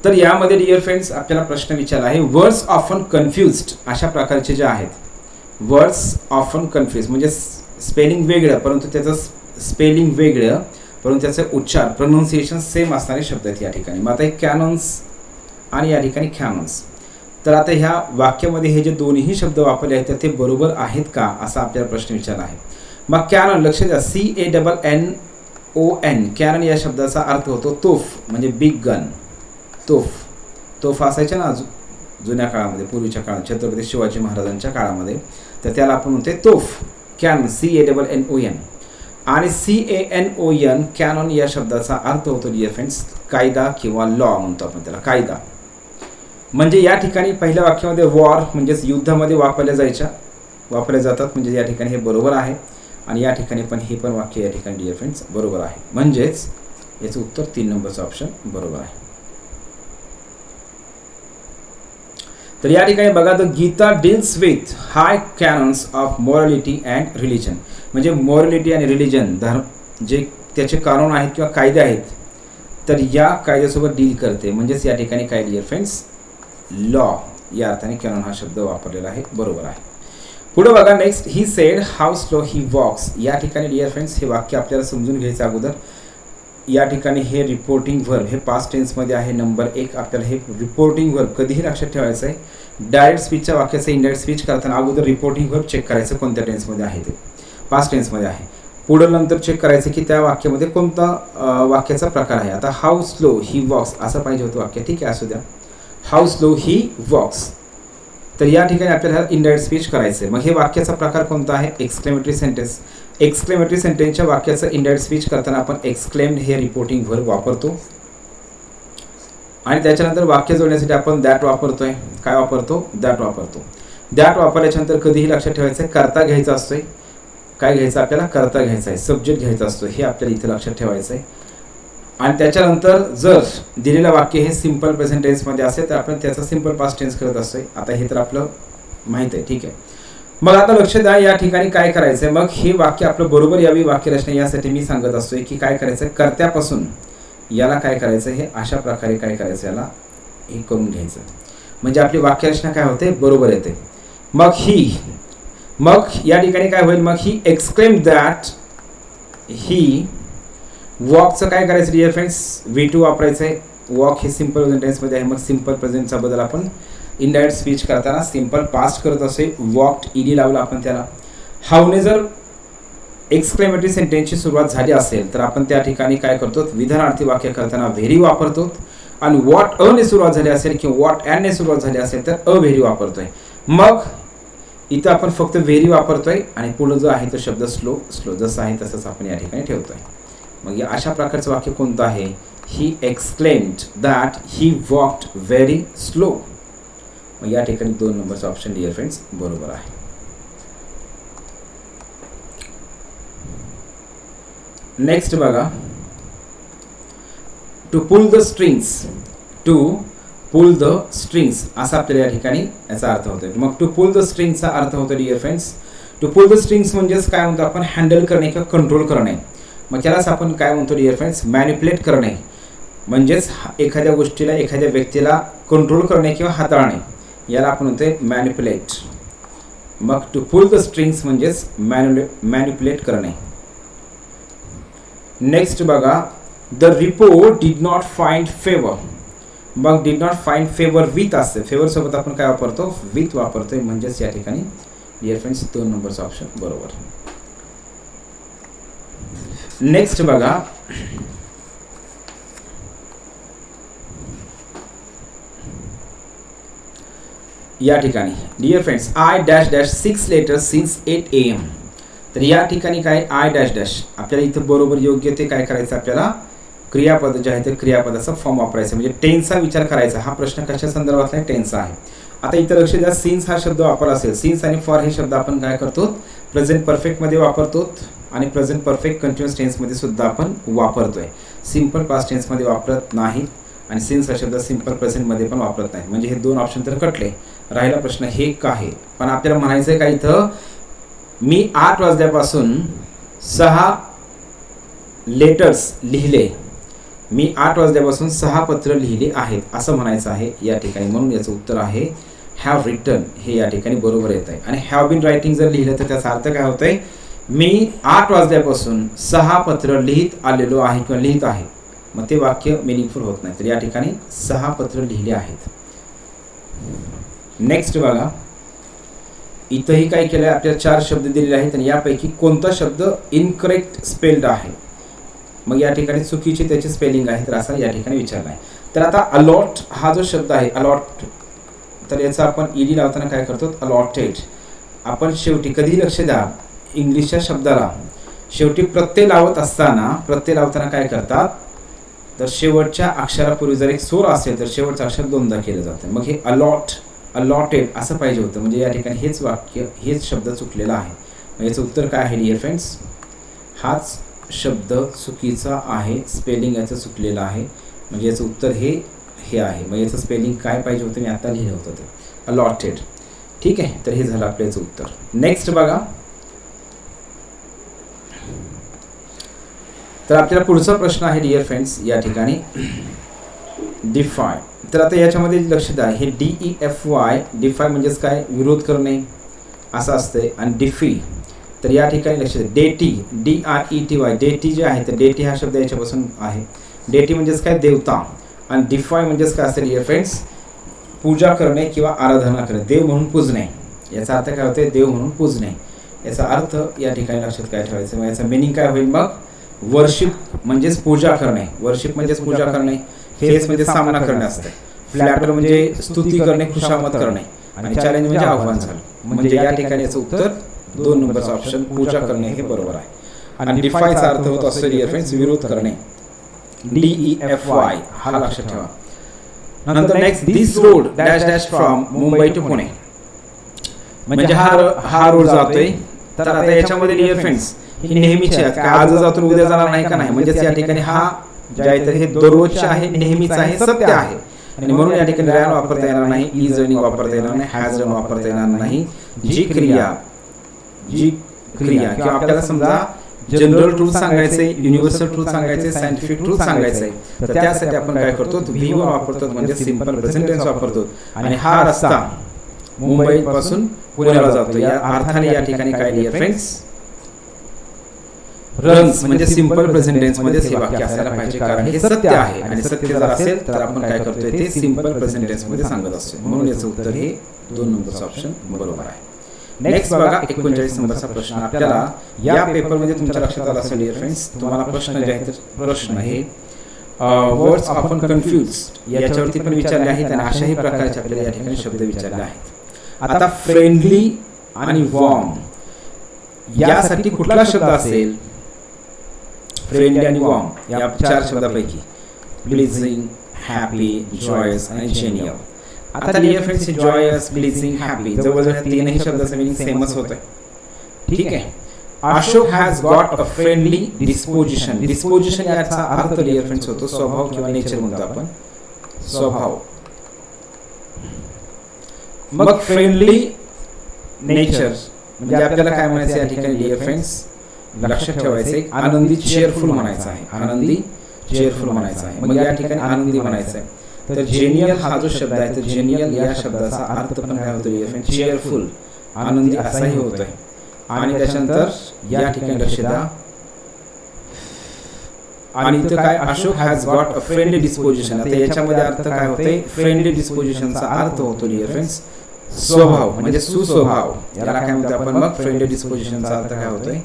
तर यामध्ये डिअर फ्रेंड्स आपल्याला प्रश्न विचारला आहे, वर्ड्स ऑफन कन्फ्युज्ड. अशा प्रकारचे जे आहेत वर्ड्स ऑफन कन्फ्युज म्हणजे स्पेलिंग वेगळं परंतु त्याचं स्पेलिंग वेगळं परंतु त्याचे उच्चार प्रोनाउन्सिएशन सेम असणारे शब्द आहेत या ठिकाणी. मग आता हे कॅनॉन्स आणि या ठिकाणी कॅनॉन्स. तर आता ह्या वाक्यामध्ये हे जे दोन्ही शब्द वापरले आहेत तर ते बरोबर आहेत का असा आपल्याला प्रश्न विचारला आहे. मग कॅनॉन लक्ष द्या, CANNON. कॅनॉन या शब्दाचा अर्थ होतो तोफ म्हणजे बिग गन. तोफ असायच्या ना जुन्या काळामध्ये, पूर्वीच्या काळात छत्रपती शिवाजी महाराजांच्या काळामध्ये, तर त्याला आपण म्हणते तोफ. Canon CANNON. आणि CANON कॅनॉन या शब्दाचा अर्थ होतो डिअर फ्रेंड्स कायदा किंवा लॉ म्हणतो आपण त्याला, कायदा. म्हणजे या ठिकाणी पहिल्या वाक्यामध्ये वॉर म्हणजेच युद्धामध्ये वापरल्या जातात म्हणजे या ठिकाणी हे बरोबर आहे. आणि या ठिकाणी पण हे पण वाक्य या ठिकाणी डिअर फ्रेंड्स बरोबर आहे. म्हणजेच याचं उत्तर 3 नंबरचं ऑप्शन बरोबर आहे. तर या ठिकाणी बघा, the Gita deals with high canons of morality and religion. म्हणजे मॉरॅलिटी आणि रिलिजन धर्म जे त्याचे कानून आहेत किंवा कायदे आहेत तर या कायद्यासोबत डील करते. म्हणजेच या ठिकाणी काय डिअर फ्रेंड्स लॉ या अर्थाने कॅनॉन हा शब्द वापरलेला आहे, बरोबर आहे. पुढे बघा next, he said how slow he walks. या ठिकाणी डिअर फ्रेंड्स हे वाक्य आपल्याला समजून घ्यायचं अगोदर. या ठिकाणी हे रिपोर्टिंग वर्ब हे पास्ट टेन्समध्ये आहे. नंबर 1 आपल्याला हे रिपोर्टिंग वर्ब कधीही लक्षात ठेवायचं आहे. डायरेक्ट स्पीचच्या वाक्याचं इनडायरेक्ट स्पीच करताना अगोदर रिपोर्टिंग वर्ब चेक करायचं कोणत्या टेन्समध्ये आहे, ते पास्ट टेन्समध्ये आहे. पुढे नंतर चेक करायचं की त्या वाक्यामध्ये कोणता वाक्याचा प्रकार आहे. आता हाऊ स्लो ही वॉक्स असं पाहिजे होतं वाक्य, ठीक आहे असू द्या. How slow he walks. तर या ठिकाणी आपल्याला इनडायरेक्ट स्पीच करायचं आहे. मग हे वाक्याचा प्रकार कोणता आहे? Exclamatory sentence. एक्सक्लेमेटरी सेंटेन्सच्या वाक्याचं इनडायरेक्ट स्पीच करताना आपण एक्सक्लेम्ड हे रिपोर्टिंग वर्ब वापरतो. आणि त्याच्यानंतर वाक्य जोडण्यासाठी आपण दॅट वापरतोय. काय वापरतो? दॅट वापरतो. दॅट वापरल्याच्यानंतर कधीही लक्षात ठेवायचं आहे करता घ्यायचा असतोय. काय घ्यायचं आपल्याला? करता घ्यायचा आहे, सब्जेक्ट घ्यायचा असतो. हे आपल्याला इथे लक्षात ठेवायचं आहे. आणि त्याच्यानंतर जर दिलेलं वाक्य हे सिम्पल प्रेझेंट टेन्समध्ये असेल तर आपण त्याचा सिम्पल पास्ट टेन्स करत असतोय. आता हे तर आपलं माहीत आहे, ठीक आहे. मग आता लक्ष द्या या ठिकाणी काय करायचं आहे. मग हे वाक्य आपलं बरोबर यावी वाक्यरचना यासाठी मी सांगत असतोय की काय करायचं आहे, कर्त्यापासून याला काय करायचं हे अशा प्रकारे काय करायचं, याला हे करून घ्यायचं म्हणजे आपली वाक्यरचना काय होते, बरोबर येते. मग या ठिकाणी काय होईल, मग ही एक्सक्लेम दॅट ही वॉकचं काय करायचं डिअर फ्रेंड्स, V2 वापरायचं आहे. वॉक हे सिम्पल प्रेझेंट टेन्समध्ये आहे. मग सिम्पल प्रेझेंटचा बदल आपण इनडायरेक्ट स्पीच करताना सिम्पल पास्ट करत असे, वॉक्ड ED लावला आपण त्याला. हाऊने जर एक्सक्लेमेटरी सेंटेन्सची सुरुवात झाली असेल तर आपण त्या ठिकाणी काय करतो, विधानार्थी वाक्य करताना व्हेरी वापरतो. आणि वॉट अने सुरुवात झाली असेल किंवा वॉट अँडने सुरुवात झाली असेल तर व्हेरी वापरतोय. मग इथं आपण फक्त व्हेरी वापरतोय आणि पुढे जो आहे तो शब्द स्लो जसं आहे तसंच आपण या ठिकाणी ठेवतोय. मग या अशा प्रकारचं वाक्य कोणतं आहे, he exclaimed that he walked very slow. मग या ठिकाणी 2 नंबरचा ऑप्शन डिअर फ्रेंड्स बरोबर आहे. नेक्स्ट बघा, टू पुल द स्ट्रिंग्स असा आपल्याला या ठिकाणी याचा अर्थ होतो. मग टू पुल द स्ट्रिंग्सचा अर्थ होतो dear friends, to pull the strings म्हणजेच काय म्हणतो आपण, हँडल करणे किंवा कंट्रोल करणे. मग त्यालाच आपण काय म्हणतो डिअर फ्रेंड्स, मॅनिप्युलेट करणे. म्हणजेच एखाद्या गोष्टीला एखाद्या व्यक्तीला कंट्रोल करणे किंवा हाताळणे याला आपण म्हणतो मॅनिप्युलेट. मग टू पुल द स्ट्रिंग्स म्हणजेच मॅनिप्युलेट करणे. नेक्स्ट बघा, the report did not find favour. मग did not find favour with असते, फेवर सोबत आपण काय वापरतो, विथ वापरतोय. म्हणजेच या ठिकाणी डिअर फ्रेंड्स 2 नंबरचा ऑप्शन बरोबर. नेक्स्ट बघा, या ठिकाणी dear friends I dash dash 6 letters since 8 AM. तर या ठिकाणी काय आय डॅश डॅश आपल्याला इथं बरोबर योग्य ते काय करायचं, आपल्याला क्रियापद जे आहे ते क्रियापदाचा फॉर्म वापरायचा, म्हणजे टेन्सचा विचार करायचा. हा प्रश्न कशा संदर्भातला आहे, टेन्सचा आहे. आता इथं लक्ष द्या, सिन्स हा शब्द वापरला असेल, सिन्स आणि फॉर हे शब्द आपण काय करतो, प्रेझेंट परफेक्टमध्ये वापरतो आणि प्रेझेंट परफेक्ट कंटिन्युअस टेन्समध्ये सुद्धा आपण वापरतोय. सिम्पल पास्ट टेन्समध्ये वापरत नाही आणि सिन्स हा शब्द सिम्पल प्रेझेंटमध्ये पण वापरत नाही. म्हणजे हे दोन ऑप्शन तर कटले. राहिला प्रश्न हे का आहे, पण आपल्याला म्हणायचं आहे का इथं मी 8 वाजल्यापासून 6 लेटर्स लिहिले, मी 8 वाजल्यापासून 6 पत्र लिहिले आहेत असं म्हणायचं आहे या ठिकाणी. म्हणून याचं उत्तर आहे हॅव रिटन. हे या ठिकाणी बरोबर येत आहे. आणि हॅव बीन रायटिंग जर लिहिलं तर त्याचा अर्थ काय होतोय, मी 8 वाजल्यापासून 6 पत्र लिहित आलेलो आहे किंवा लिहित आहे. मग ते वाक्य मिनिंगफुल होत नाही. तर या ठिकाणी 6 पत्र लिहिले आहेत. नेक्स्ट बघा, इथंही काय केलं आहे, आपल्याला 4 शब्द दिलेले आहेत आणि यापैकी कोणता शब्द इनकरेक्ट स्पेल्ड आहे. मग या ठिकाणी चुकीची त्याची स्पेलिंग आहे, तर असं या ठिकाणी विचारलं आहे. तर आता अलॉट हा जो शब्द आहे अलॉट, तर याचा आपण ईडी लावताना काय करतो, अलॉटेड. आपण शेवटी कधीही लक्ष द्या, इंग्लिशच्या शब्दाला शेवटी प्रत्यय लावत असताना प्रत्यय लावताना काय करतात, तर शेवटच्या अक्षरापूर्वी जर एक स्वर असेल तर शेवटचं अक्षर 2दा केलं जातं. मग हे अलॉटेड असं पाहिजे होतं. म्हणजे या ठिकाणी हेच वाक्य हेच शब्द चुकलेला आहे. मग याचं उत्तर काय आहे डिअर फ्रेंड्स, हाच शब्द चुकीचा आहे, स्पेलिंग याचं चुकलेलं आहे. म्हणजे याचं उत्तर हे आहे. मग याचं स्पेलिंग काय पाहिजे होतं, मी आता लिहिलं होतं ते अलॉटेड. ठीक आहे, तर हे झालं आपलं याचं उत्तर. नेक्स्ट बघा, तर आपल्याला पुढचा प्रश्न आहे डिअर फ्रेंड्स या ठिकाणी डिफाय. तर आता याच्यामध्ये लक्ष द्या, हे DEFY, डिफाय म्हणजेच काय, विरोध करणे असं असतंय. आणि डिफी, तर या ठिकाणी लक्ष द्या, डेटी DRETY, डेटी जे आहे तर डेटी हा शब्द याच्यापासून आहे. डेटी म्हणजेच काय, देवता. आणि डिफाय म्हणजेच काय असतं डिअर फ्रेंड्स, पूजा करणे किंवा आराधना करणे, देव म्हणून पूजणे. याचा अर्थ काय होते, देव म्हणून पूजणे. याचा अर्थ या ठिकाणी लक्षात काय ठेवायचं, मग याचा मिनिंग काय होईल, मग वर्शिप म्हणजेच पूजा करणे, वर्शिप म्हणजेच पूजा करणे, फेस म्हणजे सामना करणे असते, फ्लॅटर म्हणजे स्तुती करणे, खुशामत करणे, आणि चॅलेंज म्हणजे आव्हान झालं. म्हणजे या ठिकाणी याचं उत्तर 2 नंबरचा ऑप्शन पूजा करणे हे बरोबर आहे. आणि डिफायचा अर्थ होत असतो डिअर फ्रेंड्स विरोध करणे, DEFY हा लक्षात ठेवा. नंतर next, this road dash dash from Mumbai to Pune, म्हणजे हा रोड जातोय. तर आता याच्यामध्ये डिअर फ्रेंड्स ही नेहमीची आहे, आज जातो उद्या जाणार नाही का नाही. म्हणजेच या ठिकाणी हा जे आहे तर हे दररोजचे आहे, नेहमीच आहे, सत्य आहे. आणि म्हणून या ठिकाणी रॅन वापरता येणार नाही, इज रनिंग वापरता येणार नाही, हॅज रन वापरता येणार नाही. जी क्रिया किंवा आपल्याला समजा जनरल ट्रूथ सांगायचंय, युनिव्हर्सल ट्रूथ सांगायचंय, सायंटिफिक ट्रूथ सांगायचंय, तर त्यासाठी आपण काय करतो, V1 वापरतो, म्हणजे सिंपल प्रेझेंट टेन्स वापरतो. आणि हा रस्ता मुंबई पासून पुण्याला जातो, या अर्थाने या ठिकाणी काय डिअर फ्रेंड्स, रन्स म्हणजे सिंपल प्रेझेंट टेन्स मध्ये हे वाक्य असायला पाहिजे, कारण हे सत्य आहे. आणि सत्य जर असेल तर आपण काय करतोय, ते सिंपल प्रेझेंट टेन्स मध्ये सांगत असतो. म्हणून याचं उत्तर हे 2 नंबरचं ऑप्शन बरोबर आहे. नेक्स्ट बघा, 39 नंबरचा प्रश्न आपल्याला या पेपरमध्ये तुमच्या लक्षात आला असेल डिअर फ्रेंड्स, तुम्हाला प्रश्न जे आहेत प्रश्न हे वर्ड्स ऑफन कन्फ्युज्ड याच्यावरती पण विचारले आहेत आणि अशाही प्रकारचे आपल्याला या ठिकाणी शब्द विचारले आहेत. आता फ्रेंडली आणि वॉर्म यासाठी कुठला शब्द असेल, फ्रेंडली आणि वॉर्म या 4 शब्दापैकी प्लीजिंग, हॅपी, जॉयस आणि जेनियल. आता dear friends, joyous, pleasing, happy जवळजवळ 3ही शब्दाचं मीनिंग सेमच होतंय. ठीक आहे. Ashok has got a friendly disposition. Disposition याचा अर्थ डिअर फ्रेंड्स होतो स्वभाव किंवा नेचर म्हणतो आपण, स्वभाव. मग फ्रेंडली नेचर म्हणजे आपल्याला काय म्हणायचं या ठिकाणी डिअर फ्रेंड्स, लक्षात ठेवायचं, आनंदी चेअरफुल म्हणायचं आहे, आनंदी चेअरफुल म्हणायचं आहे. मग या ठिकाणी आनंदी म्हणायचं आहे. तर जेनियल हा जो शब्द आहे, तर जेनियल या शब्दाचा अर्थ पण काय होतो डिअर फ्रेंड्स, चेअरफुल, आनंदी असाही होतोय. आणि त्याच्यानंतर या ठिकाणी लक्ष द्या, आणि इथं काय, Ashok has got a friendly disposition. आता याच्यामध्ये अर्थ काय होतोय, फ्रेंडली डिस्पोजिशनचा अर्थ होतो डिअर फ्रेंड्स स्वभाव म्हणजे सुस्वभाव. याला काय म्हणतो आपण, मग फ्रेंडली डिस्पोजिशनचा अर्थ काय होतोय,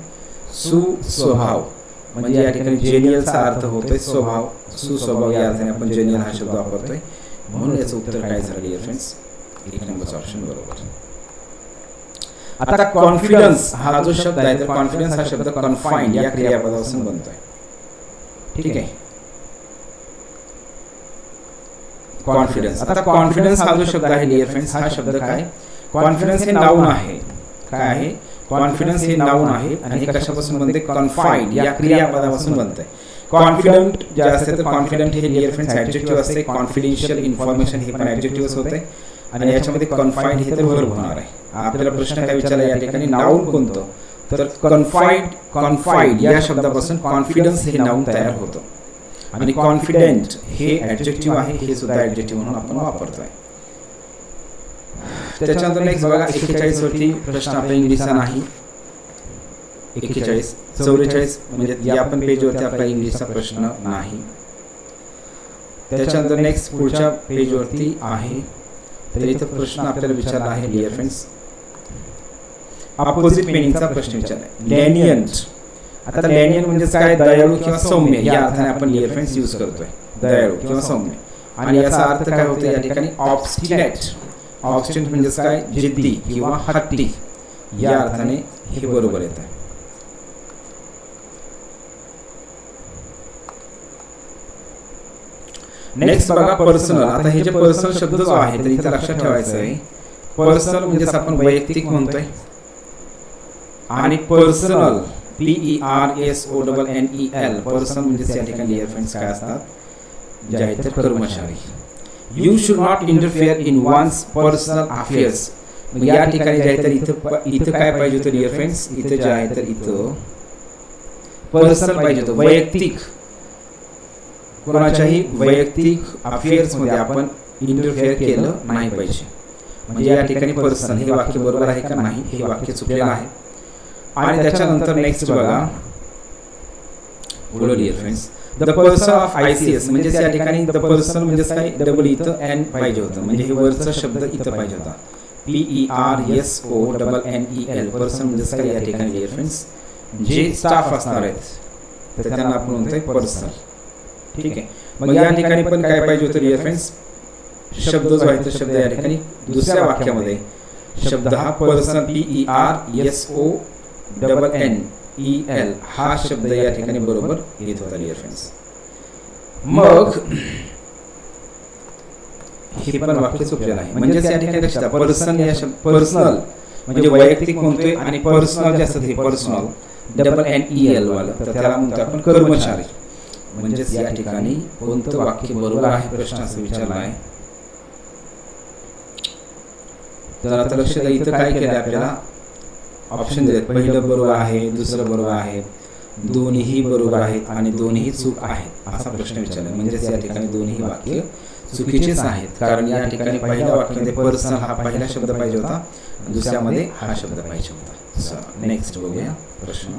सुस्वभाव. म्हणजे या ठिकाणी जेनियलचा अर्थ होतोय स्वभाव, सुस्वभाव, या अर्थाने आपण जेनियल हा शब्द वापरतोय. म्हणून याचं उत्तर काय झालं डिअर फ्रेंड्स, 1 नंबरचा ऑप्शन बरोबर. आता कॉन्फिडन्स हा जो शब्द आहे, तर कॉन्फिडन्स हा शब्द कन्फाइंड या क्रियापदापासून बनतोय. ठीक आहे, कॉन्फिडन्स. आता कॉन्फिडन्स हा जो शब्द आहे डिअर फ्रेंड्स, हा शब्द काय, कॉन्फिडन्स हे नाउन आहे. काय आहे, कॉन्फिडन्स हे नाउन आहे आणि हे कशापासून बनते, कन्फाइंड या क्रियापदापासून बनतंय. कॉन्फिडंट जे असते तर कॉन्फिडंट हे डिअर फ्रेंड्स ॲडजेक्टिव्ह असते. कॉन्फिडेन्शियल इन्फॉर्मेशन हे पण ॲडजेक्टिव्हच होते आणि याच्यामध्ये कन्फाइंड हे तर वर्ब होणार आहे. आपल्याला प्रश्न काय विचारला या ठिकाणी, नाउन कोणतं, तर कन्फाइड या शब्दापासून कॉन्फिडन्स हे नाउन तयार होतं आणि कॉन्फिडेंट हे ॲडजेक्टिव्ह आहे, हे सुद्धा ॲडजेक्टिव्ह म्हणून आपण वापरतोय. त्याच्यानंतर नेक्स्ट बघा 41 वरती प्रश्न आपल्या इंग्लिशचा नाही. 41 44 म्हणजे या पण पेजवरती आपला इंग्लिशचा प्रश्न नाही. त्याच्यानंतर नेक्स्ट पुढच्या पेजवरती आहे, तर इथं प्रश्न आपल्याला विचारला आहे डिअर फ्रेंड्स, अपोजिट मिनिंगचा प्रश्न विचारला, लेनियंट. आता लेनियंट म्हणजे काय, दयाळू किंवा सौम्य या अर्थाने आपण डिअर फ्रेंड्स यूज करतोय, दयाळू किंवा सौम्य. आणि याचा अर्थ काय होतो या ठिकाणी, ऑब्स्टिनेट. ऑब्स्टिनेट म्हणजे काय, जिद्दी किंवा हट्टी या अर्थाने हे बरोबर येतं. नेक्स्ट बघा पर्सनल. आता हे जे पर्सनल शब्द जो आहे तर इथे लक्षात ठेवायचं आहे, पर्सनल म्हणजे आपण वैयक्तिक म्हणतोय आणि पर्सनल PERSONNEL पर्सनल म्हणजे या ठिकाणी डिअर फ्रेंड्स काय असतात, जे आहेत तर कर्मचारी. You should not interfere in one's personal affairs. या ठिकाणी जे आहे तर इथं काय पाहिजे होतं डिअर फ्रेंड्स, इथं जे आहे तर इथं पर्सनल पाहिजे होतं, वैयक्तिक. कोणाच्याही वैयक्तिक अफेअर्समध्ये आपण इंटरफेअर केलं नाही पाहिजे. म्हणजे या ठिकाणी पर्सनल हे वाक्य बरोबर आहे का नाही, हे वाक्य चुकलेलं आहे. आणि त्याच्यानंतर नेक्स्ट बघा बोलो dear friends, the person of ICS म्हणजे या ठिकाणी द पर्सन म्हणजे काय, डबल इथं एन पाहिजे होतं, म्हणजे हे वरचा शब्द इथं पाहिजे होता, PERSONNEL पर्सन म्हणजे काय या ठिकाणी डिअर फ्रेंड्स, जे स्टाफ असणार आहेत तर त्यांना आपण म्हणतोय पर्सन. ठीक आहे, मग या ठिकाणी पण काय पाहिजे होतं डिअर फ्रेंड्स, शब्द जो आहे तो शब्द या ठिकाणी दुसऱ्या वाक्यामध्ये शब्द हा पर्सन PERSONNEL हा शब्द या ठिकाणी बरोबर येत होता डिअर फ्रेंड्स. मग हे पण वाक्य चुकलेलं आहे, म्हणजे या ठिकाणी लक्षात पर्सन या शब्द पर्सनल म्हणजे वैयक्तिक म्हणतोय आणि पर्सनल जे असतं हे पर्सनल NEL वाला तर त्याला म्हणतो आपण कर्मचारी. म्हणजे या ठिकाणी कोणतं वाक्य बरोबर आहे प्रश्न असं विचारला आहे. तर आता लक्ष द्या, इथं काय केलं आपल्याला ऑप्शन दिलेत, पहिलं बरोबर आहे, दुसरं बरोबर आहे, दोन्हीही बरोबर आहेत आणि दोन्ही चूक आहेत असा प्रश्न विचारला. म्हणजे या ठिकाणी दोन्ही वाक्य चुकीचेच आहेत, कारण या ठिकाणी पहिल्या वाक्यामध्ये पर्सनल हा पहिला शब्द पाहिजे होता, दुसऱ्यामध्ये हा शब्द पाहिजे होता. नेक्स्ट बघूया प्रश्न.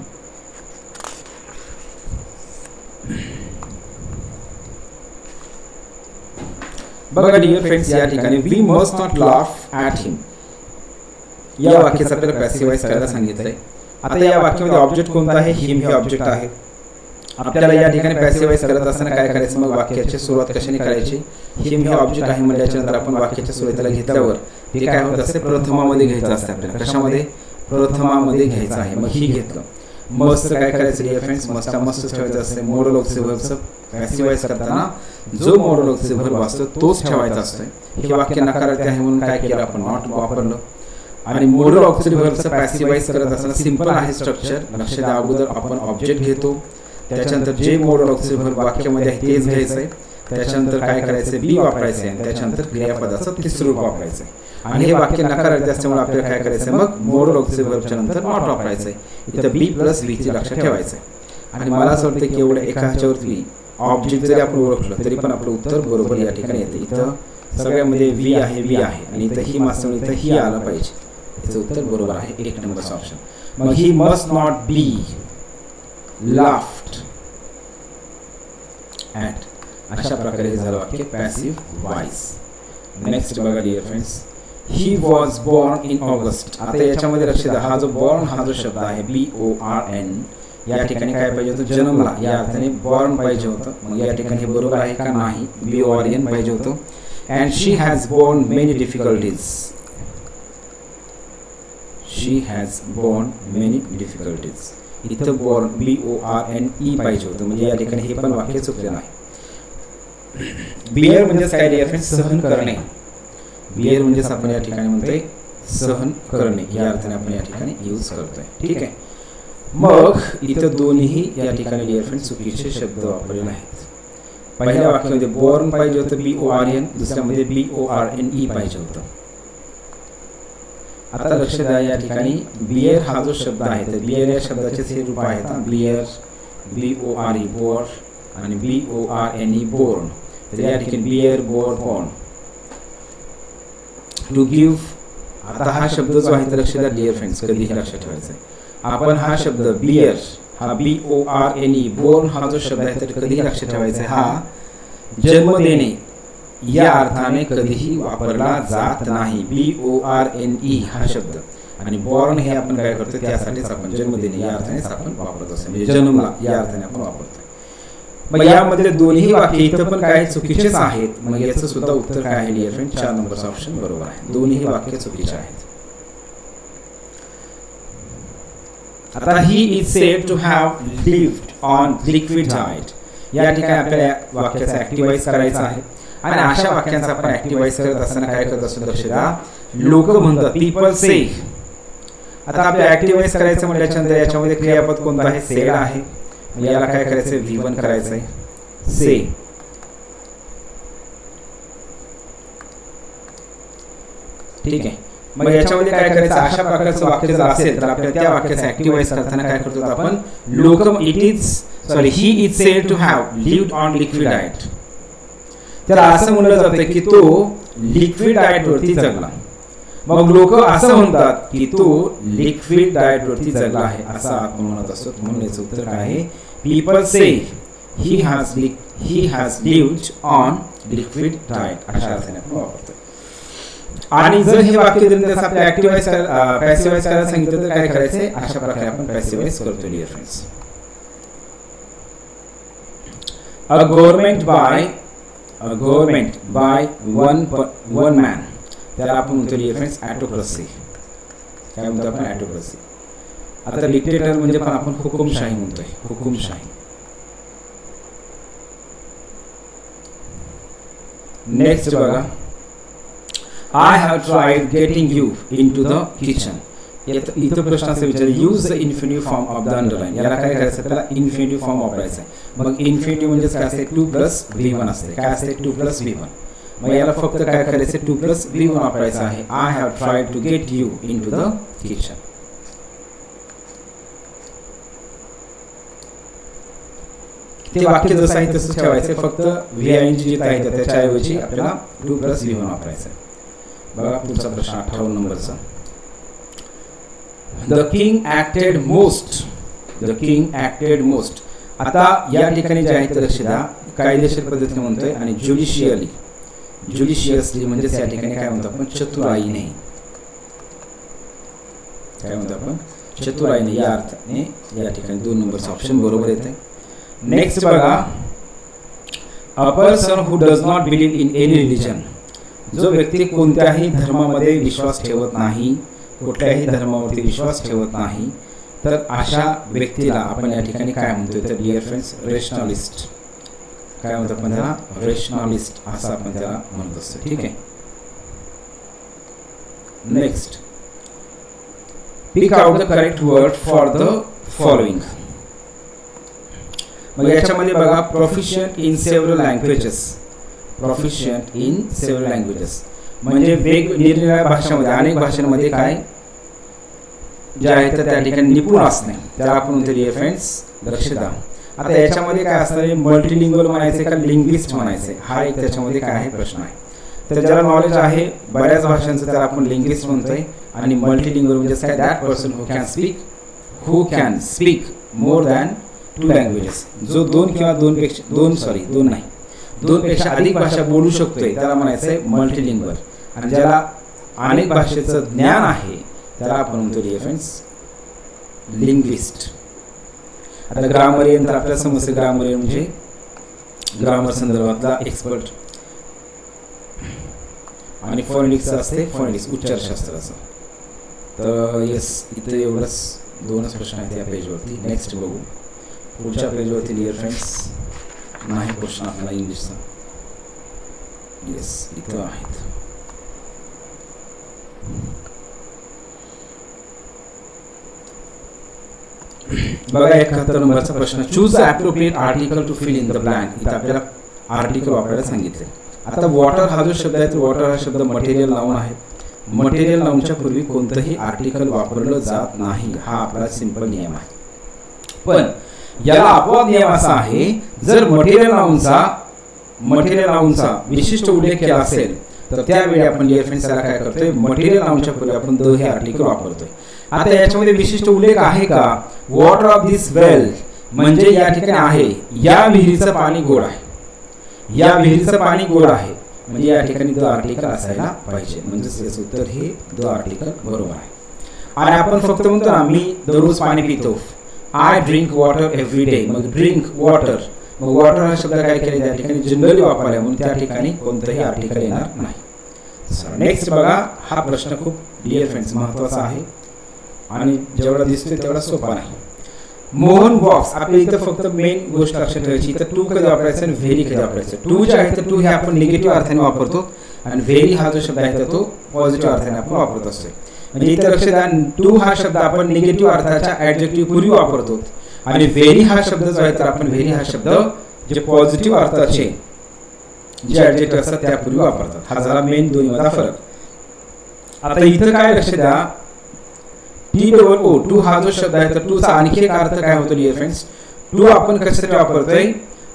बघा डिअर फ्रेंड्स, या ठिकाणी we must not laugh at him या वाक्याचं आपल्याला पॅसिवाइज करायला सांगितलंय. आता या वाक्यामध्ये ऑब्जेक्ट कोणता आहे, हिम हे ऑब्जेक्ट आहे. आपल्याला या ठिकाणी पॅसिवाइज करत असताना काय करायचं, मग वाक्याची सुरुवात कशाने करायची, हिम हे ऑब्जेक्ट आहे म्हटल्याच्यानंतर आपण वाक्याच्या सुरुवातीला घेतल्यावर ते काय होत असते, प्रथमामध्ये घ्यायचं असतं आपल्याला. कशामध्ये, प्रथमामध्ये घ्यायचं आहे. मग ही घेतलं, मस्त काय करायचं डिअर फ्रेंड्स, मस्त मस्त ठेवायचं असते. मोडल ऑफ व्हर्बचं पॅसिवाइज करताना जो मोडल ऑफ व्हर्ब असतो तोच ठेवायचा असतो. हे वाक्य नकारार्थी आहे म्हणून काय केलं आपण, नॉट वापरलं. आणि मोडल ऑफ व्हर्बचं पॅसिवाइज करत असताना सिंपल आहे स्ट्रक्चर. लक्ष द्या, अगोदर आपण ऑब्जेक्ट घेतो, त्याच्यानंतर जे मोडल ऑफ व्हर्ब वाक्यामध्ये आहे तेच घ्यायचं आहे, त्याच्यानंतर काय करायचं, बी वापरायचं आहे, आणि त्याच्यानंतर क्रियापदाचं तिसरं रूप वापरायचं आहे. आणि हे वाक्य नकारार्थी असल्यामुळे आपल्याला काय करायचं, मग मोडल ऑफ व्हर्बच्या नंतर नॉट वापरायचं आहे. इथं बी प्लस बीची लक्षात ठेवायचं आहे. आणि मला असं वाटतं की एवढं एका ह्याच्यावरती ऑब्जेक्ट जरी आपण ओळखलं तरी पण आपलं उत्तर बरोबर या ठिकाणी येतं. इथं सगळ्यामध्ये व्ही आहे, व्ही आहे, आणि इथं ही मासवणी इथं ही आलं पाहिजे. याचं उत्तर बरोबर आहे, 1 नंबरचा ऑप्शन. मग he must not be laughed at, अशा प्रकारे हे झालं वाक्य पॅसिव्ह वॉइस. नेक्स्ट बघा dear friends, he was born in August. आता याच्यामध्ये लक्ष द्या, हा जो बॉर्न हा जो शब्द आहे BORN या ठिकाणी काय पाहिजे होतं, जन्मला या अर्थाने बॉर्न पाहिजे होतं. मग या ठिकाणी हे बरोबर आहे का, नाही, BORN पाहिजे होतं. And she has borne many difficulties, she has borne many difficulties. इथं बॉर्न BORNE पाहिजे होतं, म्हणजे या ठिकाणी हे पण वाक्य चुकलेलं आहे. बिअर म्हणजेच काय डिअर फ्रेंड्स, सहन करणे. बिअर म्हणजेच आपण या ठिकाणी म्हणतोय सहन करणे, या अर्थाने आपण या ठिकाणी यूज करतोय. ठीक आहे. मग इथं दोन्ही या ठिकाणी डिअर फ्रेंड्स चुकीचे शब्द वापरलेले आहेत. पहिल्या वाक्यामध्ये बॉर्न पाहिजे होतं BORN, दुसऱ्यामध्ये BORNE पाहिजे होतं. आता लक्ष द्या, या ठिकाणी बिअर हा जो शब्द आहे तर बिअर या शब्दाचे हे रूप आहेत. बिअर, BORE बोर आणि BORNE बोर्न. तर या ठिकाणी bear, bore, born. To give, आता हा शब्द जो आहे तर लक्ष द्या डिअर फ्रेंड्स, कधीही लक्षात ठेवायचं आहे. आपण हा शब्द बिअर हा BORNE बोर्न हा जो शब्द आहे तर कधीही लक्षात ठेवायचा आहे, हा जन्म देणे या अर्थाने कधीही वापरला जात नाही. BORNE हा शब्द आणि बॉर्न हे आपण काय करतो, त्यासाठीच आपण जन्म देणे या अर्थानेच आपण वापरत असतो, म्हणजे जन्मला या अर्थाने आपण वापरतो. मग यामध्ये दोन्ही वाक्य इथं पण काय चुकीचेच आहेत. मग याचं सुद्धा उत्तर काय आहे डिअर फ्रेंड, 4 नंबरचा ऑप्शन बरोबर आहे. दोन्ही वाक्य चुकीचे आहेत. आता he is said to have lived on liquid diet. या ठिकाणी आपल्याला वाक्याचा ऍक्टिव्हाइज करायचा आहे आणि अशा वाक्यांचा आपण ऍक्टिव्हाइज करत असताना काय करत असतो, लक्ष द्या, लोक म्हणतात, पीपल से. आता आपल्याला ऍक्टिव्हाइज करायचं म्हटल्याच्यानंतर याच्यामध्ये क्रियापद कोणतं आहे, सेड आहे. याला काय करायचंय, V1 करायचंय, से. ठीक आहे. मग याच्यामध्ये काय करायचं, अशा प्रकारचं वाक्य जर असेल तर आपल्याला त्या वाक्याचं ऍक्टिव्हाइज करताना काय करतो आपण, he is said to have lived on liquid diet. त्याला असं म्हणलं जातं की तो लिक्विड डाएट वरती जगला. मग लोक असं म्हणतात की तो लिक्विड डाएट वरती जगला आहे, असं आपण म्हणत असतो. म्हणून याचं उत्तर काय आहे, people say he has lived on liquid diet, अशा अर्थाने आपण वापरतो. आणि जर हे वाक्य जर त्याचं आपल्याला ऍक्टिव्हाइज पॅसिव्हाइज करायला सांगितलं तर काय करायचंय, अशा प्रकारे आपण पॅसिव्हाइज करतो dear friends. A government by one man, त्याला आपण म्हणतो डिअर फ्रेंड्स ॲटोक्रसी. काय म्हणतो आपण, ॲटोक्रसी. आता डिक्टेटर म्हणजे पण आपण हुकुमशाही म्हणतोय, हुकुमशाही. नेक्स्ट बघा, I have tried getting you into the kitchen. इथं प्रश्न असा विचार, use the infinitive form of the underline. याला काय करायचं, त्याला इन्फिनिटिव्ह फॉर्म वापरायचा आहे. मग इन्फिनिटिव्ह म्हणजे काय असते, 2+V1 असते. काय असते, 2+V1. मग याला फक्त काय करायचं, 2+V1 वापरायचं आहे. I have tried to get you into the kitchen. ते वाक्य जसं आहे तसंच ठेवायचं, फक्त VING जिथं आहे त्याच्याऐवजी आपल्याला 2+V1 वापरायचं आहे. बघा पुढचा प्रश्न 58 नंबरचा. The king acted most. आता या ठिकाणी जे आहे ते लक्ष द्या, कायदेशीर पद्धतीने म्हणतोय आणि ज्युडिशियसली म्हणजे या ठिकाणी काय म्हणतो आपण, चतुराईने. काय म्हणतो आपण, चतुराईने या अर्थाने या ठिकाणी 2 नंबरचा ऑप्शन बरोबर येते. नेक्स्ट बघा, a person who does not believe in any religion. जो व्यक्ती कोणत्याही धर्मामध्ये विश्वास ठेवत नाही, कुठल्याही धर्मावरती विश्वास ठेवत नाही, तर अशा व्यक्तीला आपण या ठिकाणी काय म्हणतोय, तर डिअर फ्रेंड्स रेशनलिस्ट. काय म्हणतो आपण त्याला, रेशनलिस्ट असं आपण त्याला म्हणत असतो. ठीक आहे. Next, pick out the correct word for the following. मग याच्यामध्ये बघा, प्रोफिशियंट इन सेव्हरल लँग्वेजेस म्हणजे निरनिराळ्या भाषांमध्ये, अनेक भाषांमध्ये काय जे आहे तर त्या ठिकाणी निपुण असणे, त्याला आपण म्हणतो डिअर फ्रेंड्स, लक्ष द्या. आता याच्यामध्ये काय असणार, मल्टीलिंग्वल म्हणायचे का लिंग्विस्ट म्हणायचे, हा एक त्याच्यामध्ये काय आहे प्रश्न आहे. तर ज्याला नॉलेज आहे बऱ्याच भाषांचं त्याला आपण लिंग्विस्ट म्हणतोय. आणि मल्टीलिंग्वल म्हणजे काय, that person who can speak more than 2 languages. जो 2 किंवा 2पेक्षा अधिक भाषा बोलू शकतोय त्याला म्हणायचंय मल्टीलिंग्वल. आणि ज्याला अनेक भाषेचं ज्ञान आहे त्याला आपण म्हणतो डिअर फ्रेंड्स लिंग्विस्ट. आता ग्रामरियन तर आपल्याला समजते, ग्रामरियन म्हणजे ग्रामर संदर्भातला एक्सपर्ट, आणि फोनेटिक्स असते फोनेटिक्स उच्चारशास्त्राचं. तर येस, इथं एवढंच, 2च प्रश्न आहेत या पेजवरती. नेक्स्ट बघू पुढच्या पेजवरती. डिअर फ्रेंड्स, नाही क्वेश्चन आपल्याला इंग्लिशचा. येस, इथं आहेत. बघा 71 नंबरचा प्रश्न. Choose the appropriate article to fill in the blank. इथं आपल्याला आर्टिकल वापरायला सांगितले. आता वॉटर हा जो शब्द आहे, तो वॉटर हा शब्द मटेरियल नाऊन आहे. मटेरियल नाऊनच्या पूर्वी कोणतंही आर्टिकल वापरलं जात नाही, हा आपला सिंपल नियम आहे. पण याला अपवाद नियम असा आहे, जर मटेरियल नाऊनचा विशिष्ट उल्लेख केला असेल तर त्यावेळी आपण डिअर फ्रेंड्स याला काय करतोय, मटेरियल नाऊनच्या पूर्वी आपण द हे आर्टिकल वापरतोय. आता याच्यामध्ये विशिष्ट उल्लेख आहे का? वॉटर ऑफ दिस वेल म्हणजे या ठिकाणी आहे, या विहिरीचं पाणी गोड आहे. या विहिरीचं पाणी गोड आहे म्हणजे या ठिकाणी द आर्टिकल असायला पाहिजे. म्हणजे याचं उत्तर हे द आर्टिकल बरोबर आहे. आणि आपण फक्त म्हणतो ना, मी दररोज पाणी पितो, I drink water every day. मग ड्रिंक वॉटर, मग वॉटर हा शब्द काय केले त्या ठिकाणी जनरली वापरला, म्हणून त्या ठिकाणी कोणतंही आर्टिकल येणार नाही. नेक्स्ट बघा, हा प्रश्न खूप डिअर फ्रेंड्स महत्त्वाचा आहे आणि जेवढा दिसतोय तेवढा सोपा नाही. मोहन बॉक्स. आपल्या इथं फक्त मेन गोष्ट लक्षात ठेवायची, इथं टू कधी वापरायचं आणि व्हेरी कधी वापरायचं. टू जे आहे तर टू हे आपण निगेटिव्ह अर्थाने वापरतो आणि व्हेरी हा जो शब्द आहे तर तो पॉझिटिव्ह अर्थाने आपण वापरत असतो. म्हणजे इथं लक्षात द्या, टू हा शब्द आपण निगेटिव्ह अर्थाच्या ॲडजेक्टिव्ह पूर्वी वापरतो आणि व्हेरी हा शब्द जो आहे तर आपण व्हेरी हा शब्द जे पॉझिटिव्ह अर्थाचे जे ॲडजेक्टिव्ह असतात त्यापूर्वी वापरतात. हा झाला मेन दोन्हीमधला फरक. आता इथं काय लक्षात द्या, TOO टू हा जो शब्द आहे तर टूचा आणखी एक अर्थ काय होतो डिअर फ्रेंड्स, टू आपण कशासाठी वापरतोय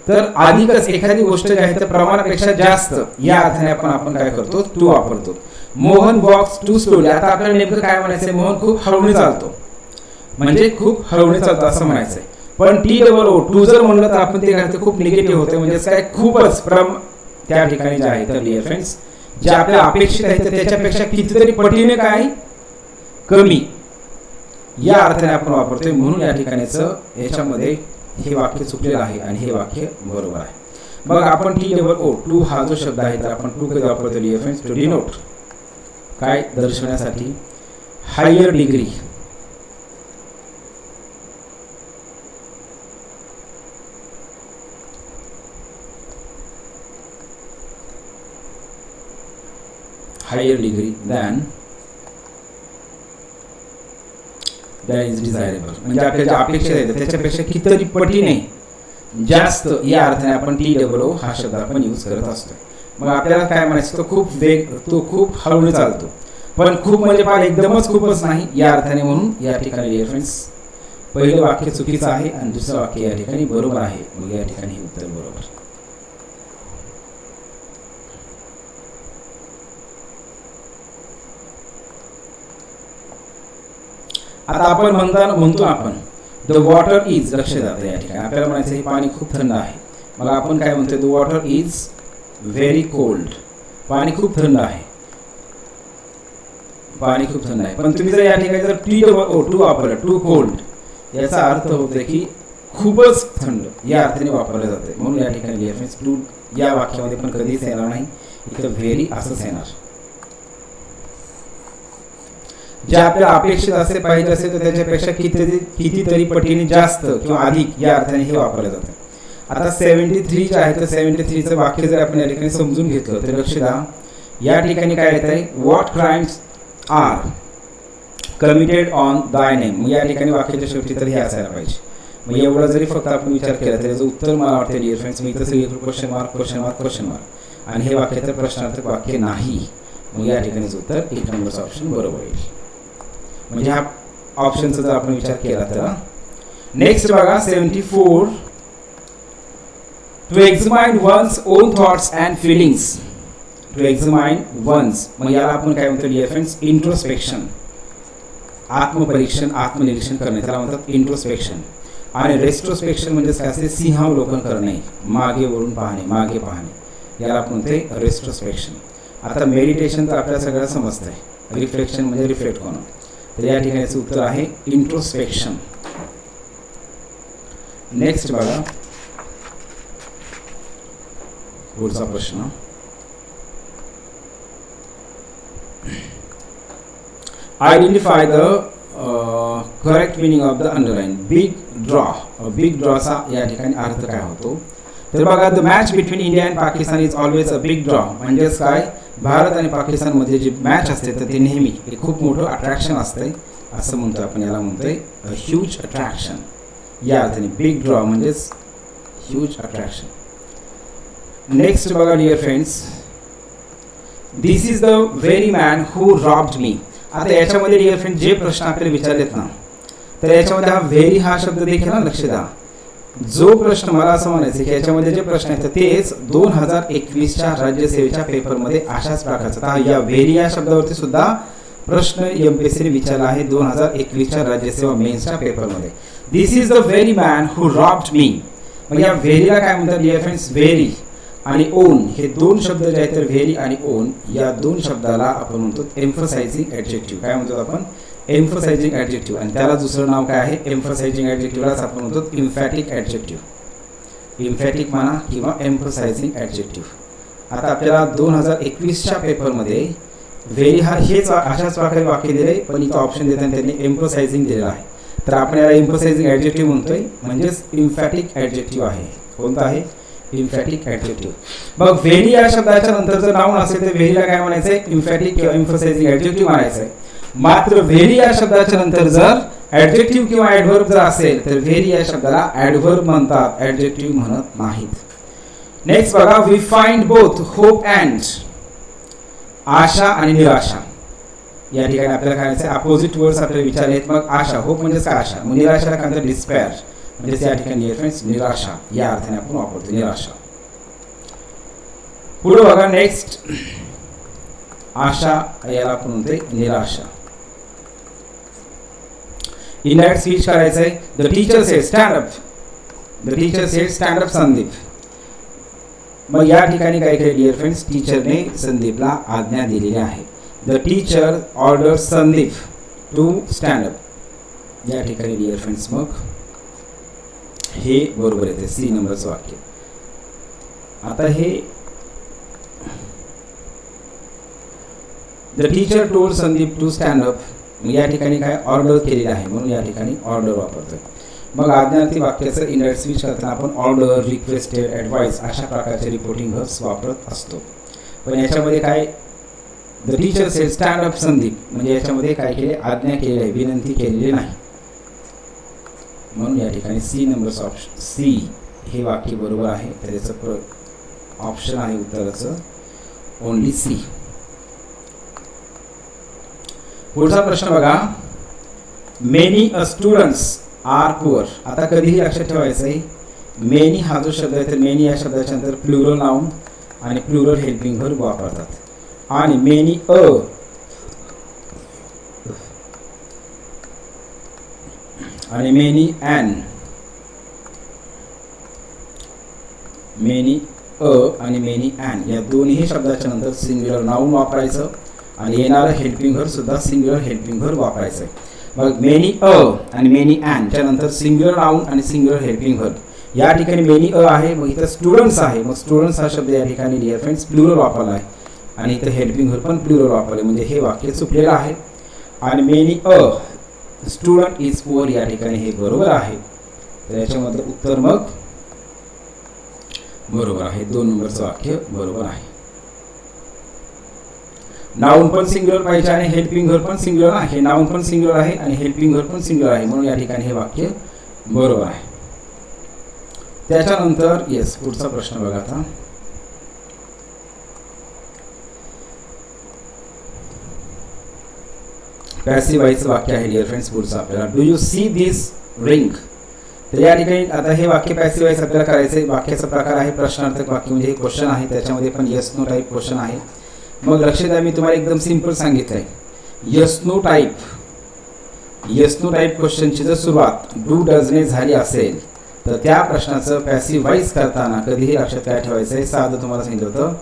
तर अधिकच, एखादी गोष्ट जी आहे तर प्रमाणापेक्षा जास्त या अर्थाने आपण काय करतो, टू वापरतो. Mohan walks too slowly. आता आपल्याला नेमकं काय म्हणायचंय, मोहन खूप हळूने चालतो म्हणजे खूप हळूने चालतो असं म्हणायचंय. पण TOO टू जर म्हणलं तर आपण ते काय खूप निगेटिव्ह होते, म्हणजे काय खूपच त्या ठिकाणी जे आहे तर डिअर फ्रेंड्स जे आपल्याला अपेक्षित आहे तर त्याच्यापेक्षा कितीतरी पटीने काय कमी या अर्थाने आपण वापरतोय. म्हणून या ठिकाणीचं याच्यामध्ये हे वाक्य चुकलेलं आहे आणि हे वाक्य बरोबर आहे. मग आपण TOO टू हा जो शब्द आहे तर आपण टू कधी वापरतो डिअर फ्रेंड्स, टू डिनोट काय दर्शवण्यासाठी, higher degree. Higher degree than is desirable. म्हणजे आपल्या ज्या अपेक्षा आहेत त्याच्यापेक्षा कितीतरी पटीने जास्त या अर्थाने आपण TOO हा शब्द आपण यूज करत असतो. मग आपल्याला काय म्हणायचं, तो खूप हळूने चालतो, पण खूप म्हणजे फार एकदमच खूपच नाही या अर्थाने. म्हणून या ठिकाणी डिअर फ्रेंड्स पहिलं वाक्य चुकीचं आहे आणि दुसरं वाक्य या ठिकाणी बरोबर आहे. मग या ठिकाणी हे उत्तर बरोबर. आता आपण म्हणतो आपण द वॉटर इज, लक्ष जातं या ठिकाणी आपल्याला म्हणायचं हे पाणी खूप थंड आहे. मग आपण काय म्हणतोय, the water is very cold. पाणी खूप थंड आहे, पाणी खूप थंड आहे. पण तुम्ही जर या ठिकाणी जर TOO टू वापरलं, टू कोल्ड, याचा अर्थ होतो की खूपच थंड या अर्थाने वापरलं जाते. म्हणून या ठिकाणी डिअर फ्रेंड्स टू या वाक्यामध्ये पण कधीच येणार नाही, इथं व्हेरी असंच येणार. जे आपल्याला अपेक्षित असे पाहिजे असेल तर त्याच्यापेक्षा कितीतरी पटीने जास्त किंवा अधिक या अर्थाने हे वापरलं जातं. आता 73 जे आहे तर 73चं वाक्य जर आपण या ठिकाणी समजून घेतलं तर लक्ष द्या, या ठिकाणी काय येत आहे, what crimes are committed on thy name. मग या ठिकाणी वाक्याच्या शेवटी तर हे असायला पाहिजे. मग एवढा जरी फक्त आपण विचार केला तर याचं उत्तर मला वाटतं डिअर फ्रेंड्स, मी इथं सगळी क्वेश्चन मार्क आणि हे वाक्य तर प्रश्नार्थक वाक्य नाही. मग या ठिकाणीच उत्तर 1 नंबरचा ऑप्शन बरोबर येईल. म्हणजे ह्या ऑप्शनचा जर आपण विचार केला तर. नेक्स्ट बघा 74 to examine one's own thoughts and feelings. To examine one's, मग याला आपण काय म्हणतो डिअर फ्रेंड्स, इंट्रोस्पेक्शन, आत्मपरीक्षण, आत्मनिरीक्षण करणे, त्याला म्हणतात इंट्रोस्पेक्शन. आणि रेस्ट्रोस्पेक्शन म्हणजे काय असते, सिंहावलोकन करणे, मागे वळून पाहणे, मागे पाहणे, याला आपण म्हणते रेस्ट्रोस्पेक्शन. आता मेडिटेशन तर आपल्याला सगळ्यांना समजतंय, रिफ्लेक्शन म्हणजे रिफ्लेक्ट होणं. तर या ठिकाणीचं उत्तर आहे इंट्रोस्पेक्शन. नेक्स्ट बघा पुढचा प्रश्न. Identify the correct meaning of the underline. Big draw. Big ड्रॉचा या ठिकाणी अर्थ काय होतो? तर बघा, the match between India and Pakistan is always a big draw. म्हणजेच काय, भारत आणि पाकिस्तानमध्ये जी मॅच असते तर ते नेहमी एक खूप मोठं अट्रॅक्शन असते असं म्हणतो आपण. याला म्हणतोय अ ह्यूज अट्रॅक्शन. या अर्थाने बिग ड्रॉ म्हणजेच ह्यूज अट्रॅक्शन. नेक्स्ट बघा dear friends, this is the very man who robbed me. आता याच्यामध्ये डिअर फ्रेंड जे प्रश्न आपल्याला विचारलेत ना, तर याच्यामध्ये हा व्हेरी हा शब्द देखील ना लक्ष द्या. जो प्रश्न मला असं म्हणायचं की याच्यामध्ये जे प्रश्न आहेत तेच 2021च्या राज्यसेवेच्या पेपरमध्ये अशाच प्रकारचा. या व्हेरी या शब्दावरती सुद्धा प्रश्न एमपीएससीने विचारला आहे 2021च्या राज्यसेवा मेन्सच्या पेपरमध्ये. This is the very man who robbed me. मग या व्हेरीला काय म्हणतात डिअर फ्रेंड्स? व्हेरी आणि ओन हे दोन शब्द जे आहेत तर व्हेरी आणि ओन या दोन शब्दाला आपण म्हणतो एम्फसाइजिंग ॲडजेक्टिव्ह. काय म्हणतो आपण? Emphasising adjective. आणि त्याला दुसरं नाव काय आहे? एम्फसाइजिंग ॲडजेक्टिव्हलाच आपण म्हणतो इम्फॅटिक ॲडजेक्टिव्ह. इम्फॅटिक म्हणा किंवा एम्फसाइजिंग ॲडजेक्टिव्ह. आता आपल्याला 2021च्या पेपरमध्ये व्हेरी हा हेच अशाच प्रकारे वाक्य दिले, पण इथं ऑप्शन देताना त्यांनी एम्फसाइजिंग दिलेला आहे. तर आपण याला एम्फसाइजिंग ॲडजेक्टिव्ह म्हणतोय, म्हणजेच इम्फॅटिक ॲडजेक्टिव्ह आहे. कोणता आहे? इम्फॅटिक ॲडजेक्टिव्ह. मग व्हेरी या शब्दाच्या नंतर जर नाऊन असेल तर व्हेरीला काय म्हणायचं आहे? इम्फॅटिक किंवा एम्फसाइजिंग ॲडजेक्टिव्ह म्हणायचं आहे. मात्र व्हेरी या शब्दाच्या नंतर जर ॲडजेक्टिव्ह किंवा ॲडव्हर्ब जर असेल तर व्हेरी या शब्दाला ॲडव्हर्ब म्हणतात, ॲडजेक्टिव्ह म्हणत नाहीत. नेक्स्ट बघा, we find both hope and. आशा आणि निराशा या ठिकाणी आपल्याला काय करायचं? अपोजिट वर्ड्स आपल्याला विचारले. मग आशा, होप म्हणजेच काय आशा, मग निराशाला काय म्हणतात? डिस्पेअर. म्हणजे या ठिकाणी फ्रेंड्स निराशा या अर्थाने आपण वापरतो निराशा. पुढे बघा नेक्स्ट, आशा याला आपण म्हणतोय निराशा. इनडायरेक्ट स्पीच करायचं आहे. The teacher sed stand up. The teacher sed stand up Sandeep. मग या ठिकाणी काय केलं डिअर फ्रेंड्स? टीचरने संदीपला आज्ञा दिलेली आहे. The teacher order Sandeep to stand up. या ठिकाणी डिअर फ्रेंड्स मग हे बरोबर येते, सी नंबरचं वाक्य. आता हे the teacher told Sandeep to stand up. या ठिकाणी काय ऑर्डर केलेलं आहे म्हणून या ठिकाणी ऑर्डर वापरतोय. मग आज्ञार्थी वाक्याचं इनडायरेक्ट स्पीच करताना आपण ऑर्डर, रिक्वेस्टेड, ॲडवाइस अशा प्रकारचे रिपोर्टिंग व्हर्ब्स वापरत असतो. पण याच्यामध्ये काय, the teacher sed stand up Sandeep म्हणजे याच्यामध्ये काय केले? आज्ञा केलेली आहे, विनंती केलेली नाही. म्हणून या ठिकाणी सी नंबरचं ऑप्शन, सी हे वाक्य बरोबर आहे. तर याचं ऑप्शन आहे उत्तराचं ओनली सी. पुढचा प्रश्न बघा, मेनी स्टुडंट्स आर पुअर. आता कधीही लक्षात ठेवायचं आहे, मेनी हा जो शब्द आहे तर मेनी या शब्दाच्या नंतर प्लुरल नाउन आणि प्लुरल हेल्पिंग व्हर्ब वापरतात. आणि मेनी आणि मेनी ॲन, मेनी आणि मेनी ॲन या दोन्ही शब्दाच्या नंतर सिंग्युलर नाउन वापरायचं आणि येणारं हेल्पिंग व्हर्ब सुद्धा सिंग्युलर हेल्पिंग व्हर्ब वापरायचं आहे. मग मेनी आणि मेनी ॲनच्या नंतर सिंग्युलर नाउन आणि सिंग्युलर हेल्पिंग व्हर्ब. या ठिकाणी मेनी आहे, मग इथं स्टुडंट्स आहे. मग स्टुडंट्स हा शब्द या ठिकाणी डिअर फ्रेंड्स प्लुरल वापरला आहे आणि इथं हेल्पिंग व्हर्ब पण प्लुरल वापरले, म्हणजे हे वाक्य चुकलेलं आहे. आणि मेनी स्टुडंट इज पुअर या ठिकाणी हे बरोबर आहे. तर याच्यामधलं उत्तर मग बरोबर आहे, 2 नंबरचं वाक्य बरोबर आहे. नाउन पण सिंग्युलर पाहिजे आणि हेल्पिंग व्हर्ब पण सिंग्युलर आहे. नाउन पण सिंग्युलर आहे आणि हेल्पिंग व्हर्ब पण सिंग्युलर आहे, म्हणून या ठिकाणी हे वाक्य बरोबर आहे. त्याच्यानंतर येस पुढचा प्रश्न बघा. आता पॅसिव्ह व्हॉइसचं वाक्य आहे डिअर फ्रेंड्स पुढचं आपल्याला. Do you see this ring. तर या ठिकाणी आता हे वाक्य पॅसिव्ह व्हॉइस आपल्याला करायचं आहे. वाक्याचा प्रकार आहे प्रश्नार्थक वाक्य, म्हणजे हे क्वेश्चन आहे, त्याच्यामध्ये पण येस नो टाईप क्वेश्चन आहे. मग लक्ष द्या, मी तुम्हाला एकदम सिंपल सांगितलं आहे. येस नो टाईप क्वेश्चनची जर सुरुवात डू डजने झाली असेल तर त्या प्रश्नाचं पॅसिव्ह व्हॉइस करताना कधीही लक्षात काय ठेवायचं आहे? साधं तुम्हाला सांगितलं होतं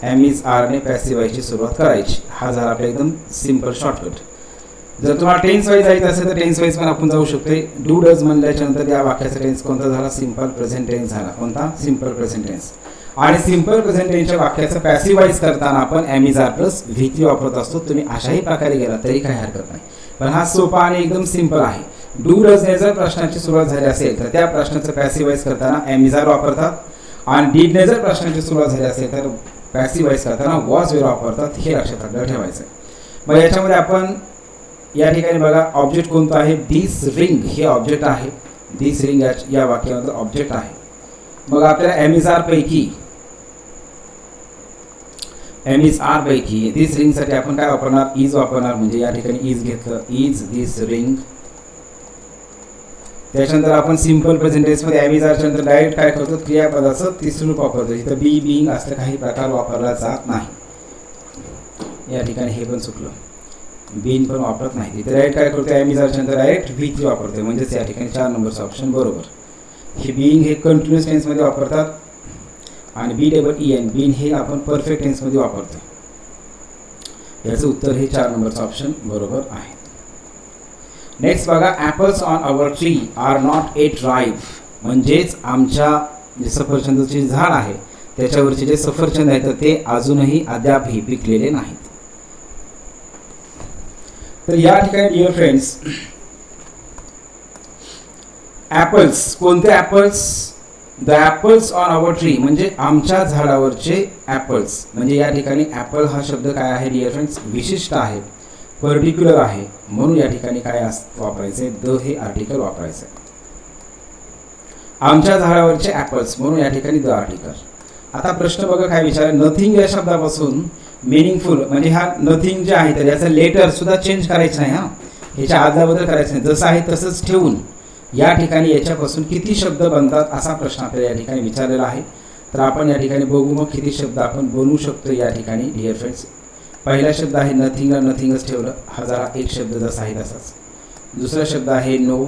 एम इज आरने पॅसिव्ह व्हॉइसची सुरुवात करायची. हा झाला आपला एकदम सिंपल शॉर्टकट. जर तुम्हाला टेन्स वाईज जायचं असेल तर टेन्स वाईज पण आपण जाऊ शकतो. डू डज म्हणल्याच्या नंतर या वाक्याचा टेन्स कोणता झाला? सिंपल प्रेझेंट टेन्स झाला. कोणता? Simple present tense. आणि सिंपल प्रेझेंट टेन्सच्या वाक्याचं पॅसिवाइज करताना आपण एम इज आर प्लस व्ही3 वापरत असतो. तुम्ही अशाही प्रकारे गेला तरी काही हरकत नाही, पण हा सोपा आणि एकदम सिंपल आहे. डू डजने जर प्रश्नाची सुरुवात झाली असेल तर त्या प्रश्नाचं पॅसिवाइज करताना एम इज आर वापरतात, आणि डीडने जर प्रश्नाची सुरुवात झाली असेल तर पॅसिवाइज करताना वॉज वेर वापरतात. हे लक्षात आपल्याला ठेवायचं आहे. मग याच्यामध्ये आपण या ठिकाणी बघा ऑब्जेक्ट कोणतं आहे? दिस रिंग हे ऑब्जेक्ट आहे. दिस रिंग या वाक्यामध्ये ऑब्जेक्ट आहे. मग आपल्याला एम इज आर पैकी दिस रिंग साठी आपण काय वापरणार? इज वापरणार. म्हणजे या ठिकाणी इज घेतलं, इज दिस रिंग. त्याच्यानंतर आपण सिंपल प्रेझेंट टेन्स मध्ये एम इज आर च्या नंतर डायरेक्ट काय करतो? क्रियापदाचं तिसरं रूप वापरतो. इथं बी बिंग असलं काही प्रकार वापरला जात नाही. या ठिकाणी हे पण चुकलं, बीन पण वापरत नाही. तिथे डायरेक्ट काय करतो? एम इज आर च्या नंतर डायरेक्ट व्ही3 वापरतो. म्हणजेच या ठिकाणी 4 नंबरचं ऑप्शन बरोबर. हे बिंग हे कंटिन्युअस टेन्स मध्ये वापरतात, आणि BEEN बीन हे आपण परफेक्ट टेन्स मध्ये वापरतो. याचं उत्तर हे 4 नंबरचं ऑप्शन बरोबर आहे. नेक्स्ट बघा, apples on our tree are not yet ripe. म्हणजेच आमच्या जे सफरचंदाचे झाड आहे त्याच्यावरचे जे सफरचंद आहेत ते अजूनही अद्यापही पिकलेले नाहीत. तर या ठिकाणी डिअर फ्रेंड्स, ॲपल्स कोणते? Apples? The apples on our tree म्हणजे आमच्या झाडावरचे ॲपल्स. म्हणजे या ठिकाणी ॲपल हा शब्द काय आहे डिअर फ्रेंड्स? विशिष्ट आहे, पर्टिक्युलर आहे. म्हणून या ठिकाणी काय वापरायचे? द हे आर्टिकल वापरायचं. आमच्या झाडावरचे ॲपल्स म्हणून या ठिकाणी द आर्टिकल. आता प्रश्न बघा काय विचार, नथिंग या शब्दापासून मिनिंगफुल म्हणजे हा नथिंग जे आहे तर याचं लेटर सुद्धा चेंज करायचं नाही. ह्याच्या आदलाबदल करायचं नाही, जसं आहे तसंच ठेवून या ठिकाणी याच्यापासून किती शब्द बनतात असा प्रश्न आपल्याला या ठिकाणी विचारलेला आहे. तर आपण या ठिकाणी बघू मग किती शब्द आपण बनवू शकतो या ठिकाणी डिअर फ्रेंड्स. पहिला शब्द आहे नथिंगला नथिंगच ठेवलं, हा जरा एक शब्द जसा आहे तसाच. दुसरा शब्द आहे नो,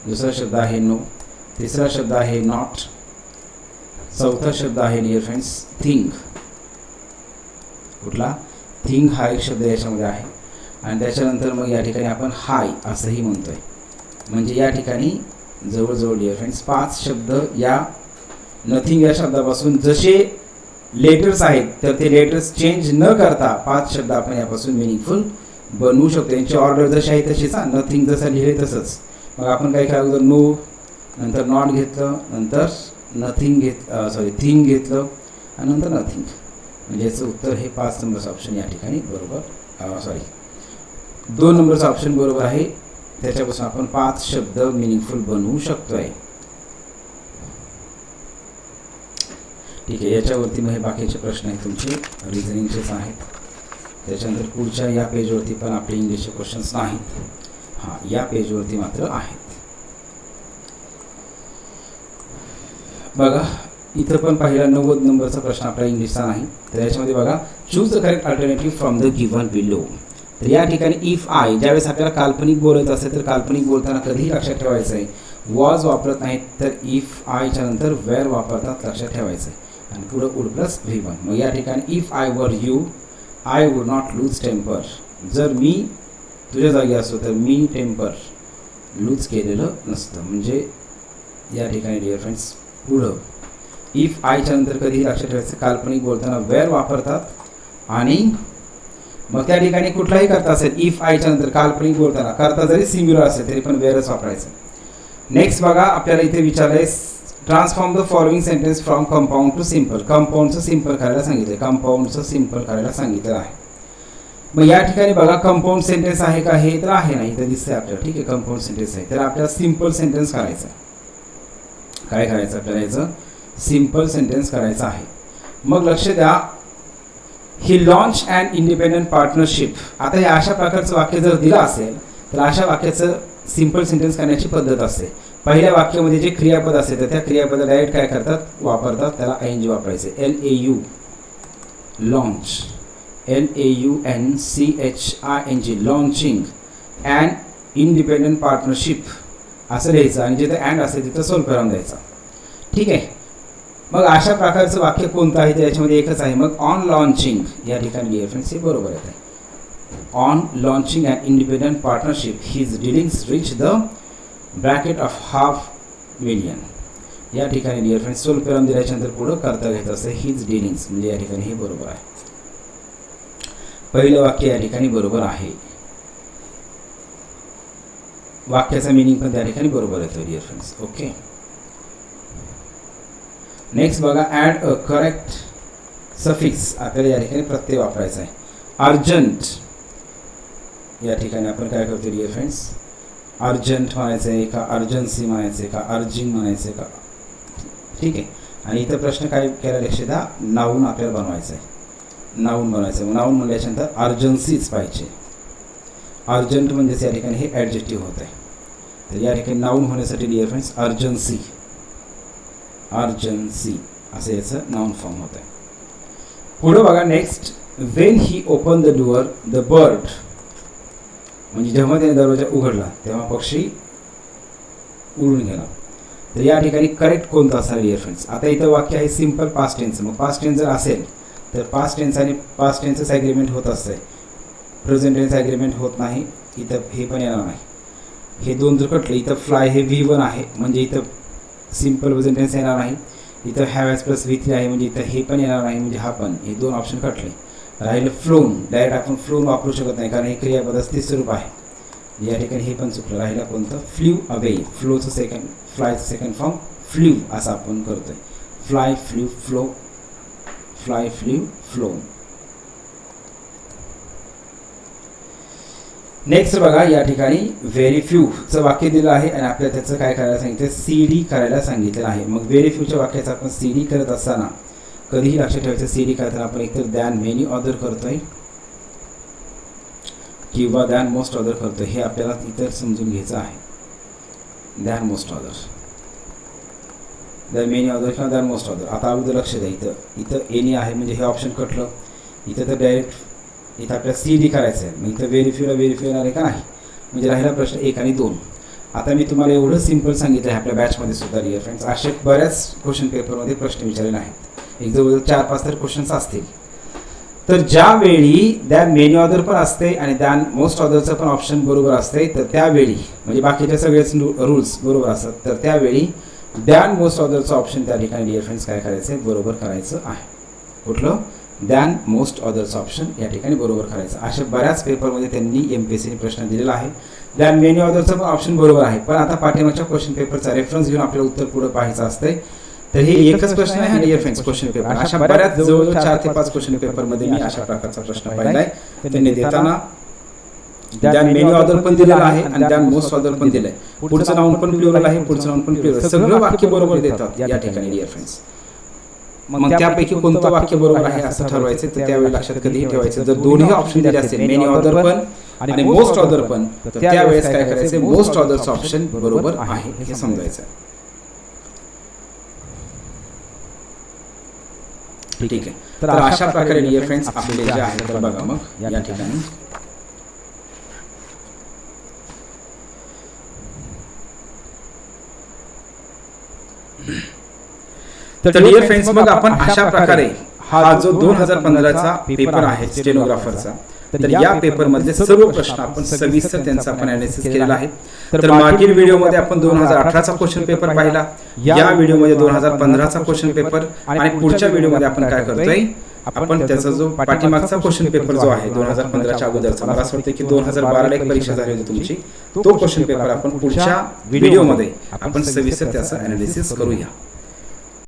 तिसरा शब्द आहे नॉट, चौथा शब्द आहे डिअर फ्रेंड्स थिंग. कुठला? थिंग हा एक शब्द याच्यामध्ये आहे. आणि त्याच्यानंतर मग या ठिकाणी आपण हाय असंही म्हणतोय. म्हणजे या ठिकाणी जवळजवळ डिअर फ्रेंड्स 5 शब्द या नथिंग या शब्दापासून जसे लेटर्स आहेत तर ते लेटर्स चेंज न करता 5 शब्द आपण यापासून मिनिंगफुल बनवू शकतो. यांची ऑर्डर जशी आहे तशीच. नथिंग जसं लिहिले तसंच. मग आपण काय करायचं? नो, नंतर नॉट घेतलं, नंतर नथिंग थिंग घेतलं, आणि नंतर नथिंग. म्हणजे याचं उत्तर हे 5 नंबरचं ऑप्शन या ठिकाणी बरोबर. 2 नंबरचं ऑप्शन बरोबर आहे. त्याच्यापासून आपण 5 शब्द मिनिंगफुल बनवू शकतोय. ठीक आहे, याच्यावरती मग हे बाकीचे प्रश्न आहेत तुमचे रिझनिंगचेच आहेत. त्याच्यानंतर पुढच्या या पेजवरती पण आपले इंग्लिशचे क्वेश्चन्स नाहीत. हां, या पेजवरती मात्र आहेत. बघा इथं पण पहिला 90 नंबरचा प्रश्न आपला इंग्लिशचा नाही. तर याच्यामध्ये बघा, choose the correct alternative from the given below. तर या ठिकाणी इफ आय ज्यावेळेस आपल्याला काल्पनिक बोलायचं असेल तर काल्पनिक बोलताना कधीही लक्षात ठेवायचं आहे वॉज वापरत नाहीत, तर इफ आयच्या नंतर वेअर वापरतात लक्षात ठेवायचं आहे. आणि पुढं वुड प्लस V1. मग या ठिकाणी if I were you I would not lose temper. जर मी तुझ्या जागी असतो तर मी टेम्पर लूज केलेलं नसतं. म्हणजे या ठिकाणी डिअर फ्रेंड्स पुढं इफ आयच्या नंतर कधीही लक्षात ठेवायचं काल्पनिक बोलताना वेअर वापरतात. आणि मग त्या ठिकाणी कुठलाही करता असेल इफ आयच्या नंतर काल्पनिक बोलताना करता जरी सिंग्युलर असेल तरी पण वेअरच वापरायचं. नेक्स्ट बघा, आपल्याला इथे विचारलंय transform the following sentence from compound to simple. कंपाऊंडचं सिंपल करायला सांगितलं, कंपाऊंडचं सिंपल करायला सांगितलं आहे. मग या ठिकाणी बघा कंपाऊंड सेंटेन्स आहे का? हे तर आहे नाही, तर दिसतंय आपल्याला. ठीक आहे, कंपाऊंड सेंटेन्स आहे. तर आपल्याला सिंपल सेंटेन्स करायचं. काय करायचं आपल्याला? याचं सिंपल सेंटेन्स करायचं आहे. मग लक्ष द्या, ही लॉन्च अँड इंडिपेंडंट पार्टनरशिप. आता हे अशा प्रकारचं वाक्य जर दिलं असेल तर अशा वाक्याचं सिंपल सेंटेन्स करण्याची पद्धत असते. पहिल्या वाक्यामध्ये जे क्रियापद असेल तर त्या क्रियापद डायरेक्ट काय करतात? वापरतात. त्याला ING वापरायचे. LAU launch, LAUNCHING launching and independent partnership असं लिहायचं. आणि जिथं अँड असेल तिथं सोल्व करून द्यायचं. ठीक आहे. मग अशा प्रकारचं वाक्य कोणतं आहे? तर याच्यामध्ये एकच आहे. मग ऑन लॉन्चिंग या ठिकाणी डिअर फ्रेंड्स हे बरोबर आहे. On launching an independent partnership his dealings reach the bracket of $500,000. या ठिकाणी डिअर फ्रेंड्स स्वल्पविराम दिल्याच्यानंतर पुढं करता घेत असते हिज डिलिंग्स, म्हणजे या ठिकाणी हे बरोबर आहे. पहिलं वाक्य या ठिकाणी बरोबर आहे. वाक्याचा मिनिंग पण त्या ठिकाणी बरोबर येतो डिअर फ्रेंड्स. ओके, नेक्स्ट बघा, ॲड अ करेक्ट सफिक्स. आपल्याला या ठिकाणी प्रत्यय वापरायचा आहे. अर्जंट या ठिकाणी आपण काय करतो डिअर फ्रेंड्स, अर्जंट म्हणायचं आहे का, अर्जन्सी म्हणायचं आहे का, अर्जिंग म्हणायचं आहे का. ठीक आहे, आणि इथं प्रश्न काय केला लक्ष द्या, नाऊन आपल्याला बनवायचं आहे. नाऊन बनवायचं आहे. नाऊन म्हणल्याच्यानंतर अर्जन्सीच पाहिजे. अर्जंट म्हणजेच या ठिकाणी हे ॲडजेक्टिव्ह होत आहे. तर या ठिकाणी नाऊन होण्यासाठी डिअर फ्रेंड्स अर्जन्सी, अर्जन्सी असं याचं नाऊन फॉर्म होत आहे. पुढं बघा next, when he open the door the bird, म्हणजे जेव्हा त्याने दरवाजा उघडला तेव्हा पक्षी उडून गेला. तर या ठिकाणी करेक्ट कोणतं असणार डिअर फ्रेंड्स. आता इथं वाक्य आहे सिम्पल पास्ट टेन्स. मग पास्ट टेन्स जर असेल तर पास्ट टेन्स आणि पास्ट टेन्सच ॲग्रीमेंट होत असते, प्रेझेंट टेन्स ॲग्रीमेंट होत नाही. इथं हे पण येणार नाही. हे दोन जर कटले, इथं फ्लाय हे V1 आहे म्हणजे इथं सिम्पल प्रेझेंट टेन्स येणार नाही. इथं हॅव ॲज प्लस V3 आहे म्हणजे इथं हे पण येणार नाही, म्हणजे हा पण. हे दोन ऑप्शन कटले. राहिलं फ्लोन. डायरेक्ट आपण फ्लोन वापरू शकत नाही कारण हे क्रियापदाचं तिसरं रूप आहे. या ठिकाणी हे पण चुकलं. राहिलं कोणतं, फ्ल्यू अवे. फ्लोचं सेकंड, फ्लायचं सेकंड फॉर्म फ्ल्यू असं आपण करतोय. Fly, flew, flow, fly, flew, flow. Next बघा, या ठिकाणी व्हेरी फ्यूचं वाक्य दिलं आहे आणि आपल्याला त्याचं काय करायला सांगितलं, CD करायला सांगितलेलं आहे. मग व्हेरी फ्यूच्या वाक्याचं आपण CD करत असताना कधीही लक्षात ठेवायचं, CD करताना आपण एकतर दॅन मेनी ऑदर करतोय किंवा दॅन मोस्ट ऑदर करतोय. हे आपल्याला इतर समजून घ्यायचं आहे. Than most other, than many other किंवा दॅन मोस्ट ऑदर. आता अगोदर लक्ष द्या, इथं एनी आहे म्हणजे हे ऑप्शन कटलं. इथं तर डायरेक्ट इथं आपल्याला CD करायचं आहे. मग इथं व्हेरीफ्यूला व्हेरीफ्यू येणार आहे का नाही, म्हणजे राहिला प्रश्न 1 आणि 2. आता मी तुम्हाला एवढं सिम्पल सांगितलं आहे आपल्या बॅचमध्ये सुद्धा डिअर फ्रेंड्स. असे बऱ्याच क्वेश्चन पेपरमध्ये प्रश्न विचारलेले आहेत. एक जवळजवळ 4-5 तर क्वेश्चन्स असतील. तर ज्यावेळी दॅन मेनी ऑदर पण असते आणि दॅन मोस्ट ऑदरचं पण ऑप्शन बरोबर असते, तर त्यावेळी म्हणजे बाकीच्या सगळेच रूल्स बरोबर असतात, तर त्यावेळी दॅन मोस्ट ऑदरचं ऑप्शन त्या ठिकाणी डिअर फ्रेंड्स काय करायचं आहे, बरोबर करायचं आहे. कुठलं, दॅन मोस्ट ऑदरचं ऑप्शन या ठिकाणी बरोबर करायचं. अशा बऱ्याच पेपरमध्ये त्यांनी MPSCने प्रश्न दिलेला आहे. दॅन मेनी ऑदरचं पण ऑप्शन बरोबर आहे, पण आता पाठीमागच्या क्वेश्चन पेपरचा रेफरन्स घेऊन आपल्याला उत्तर पुढे पाहायचं असतंय. तर हे एकच प्रश्न आहे डिअर फ्रेंड्स क्वेश्चन पेपर. अशा बऱ्याच जवळजवळ 4 ते 5 क्वेश्चन पेपरमध्ये मी अशा प्रकारचा प्रश्न पाहिला आहे. त्यांनी देताना दॅन मेनी ऑदर पण दिलेलं आहे आणि दॅन मोस्ट ऑदर पण दिलंय. पुढचं नाऊन पण प्लुरल आहे, पुढचं नाऊन पण प्लुरल, सगळं वाक्य बरोबर देतात या ठिकाणी डिअर फ्रेंड्स. मग त्यापैकी कोणतं वाक्य बरोबर आहे असं ठरवायचं. तर त्यावेळी लक्षात कधीही ठेवायचं, जर दोन्ही ऑप्शन दिले असतील मेनी ऑदर पण आणि मोस्ट ऑदर पण, तर त्यावेळेस काय करायचं, मोस्ट ऑदरचं ऑप्शन बरोबर आहे हे समजायचं. ठीक आहे, तर अशा प्रकारे डिअर फ्रेंड्स आपले जे आहे तर बघा मग या ठिकाणी तर डिअर फ्रेंड्स मग आपण अशा प्रकारे हा जो 2015चा पेपर आहे स्टेनोग्राफरचा, तर या पेपरमधले सर्व प्रश्न आपण सविस्तर त्यांचा आपण अनालिसिस केलेला आहे. तर मागील व्हिडिओमध्ये आपण 2018चा क्वेश्चन पेपर पाहिला, या व्हिडिओमध्ये 2015चा क्वेश्चन पेपर, आणि पुढच्या व्हिडिओमध्ये आपण काय करतोय, आपण त्याचा जो पाठीमागचा क्वेश्चन पेपर जो आहे 2015च्या अगोदरचा, मला असं वाटतं की 2012ला एक परीक्षा झाली होती तुमची, तो क्वेश्चन पेपर आपण पुढच्या व्हिडिओमध्ये आपण सविस्तर त्याचं अनालिसिस करूया.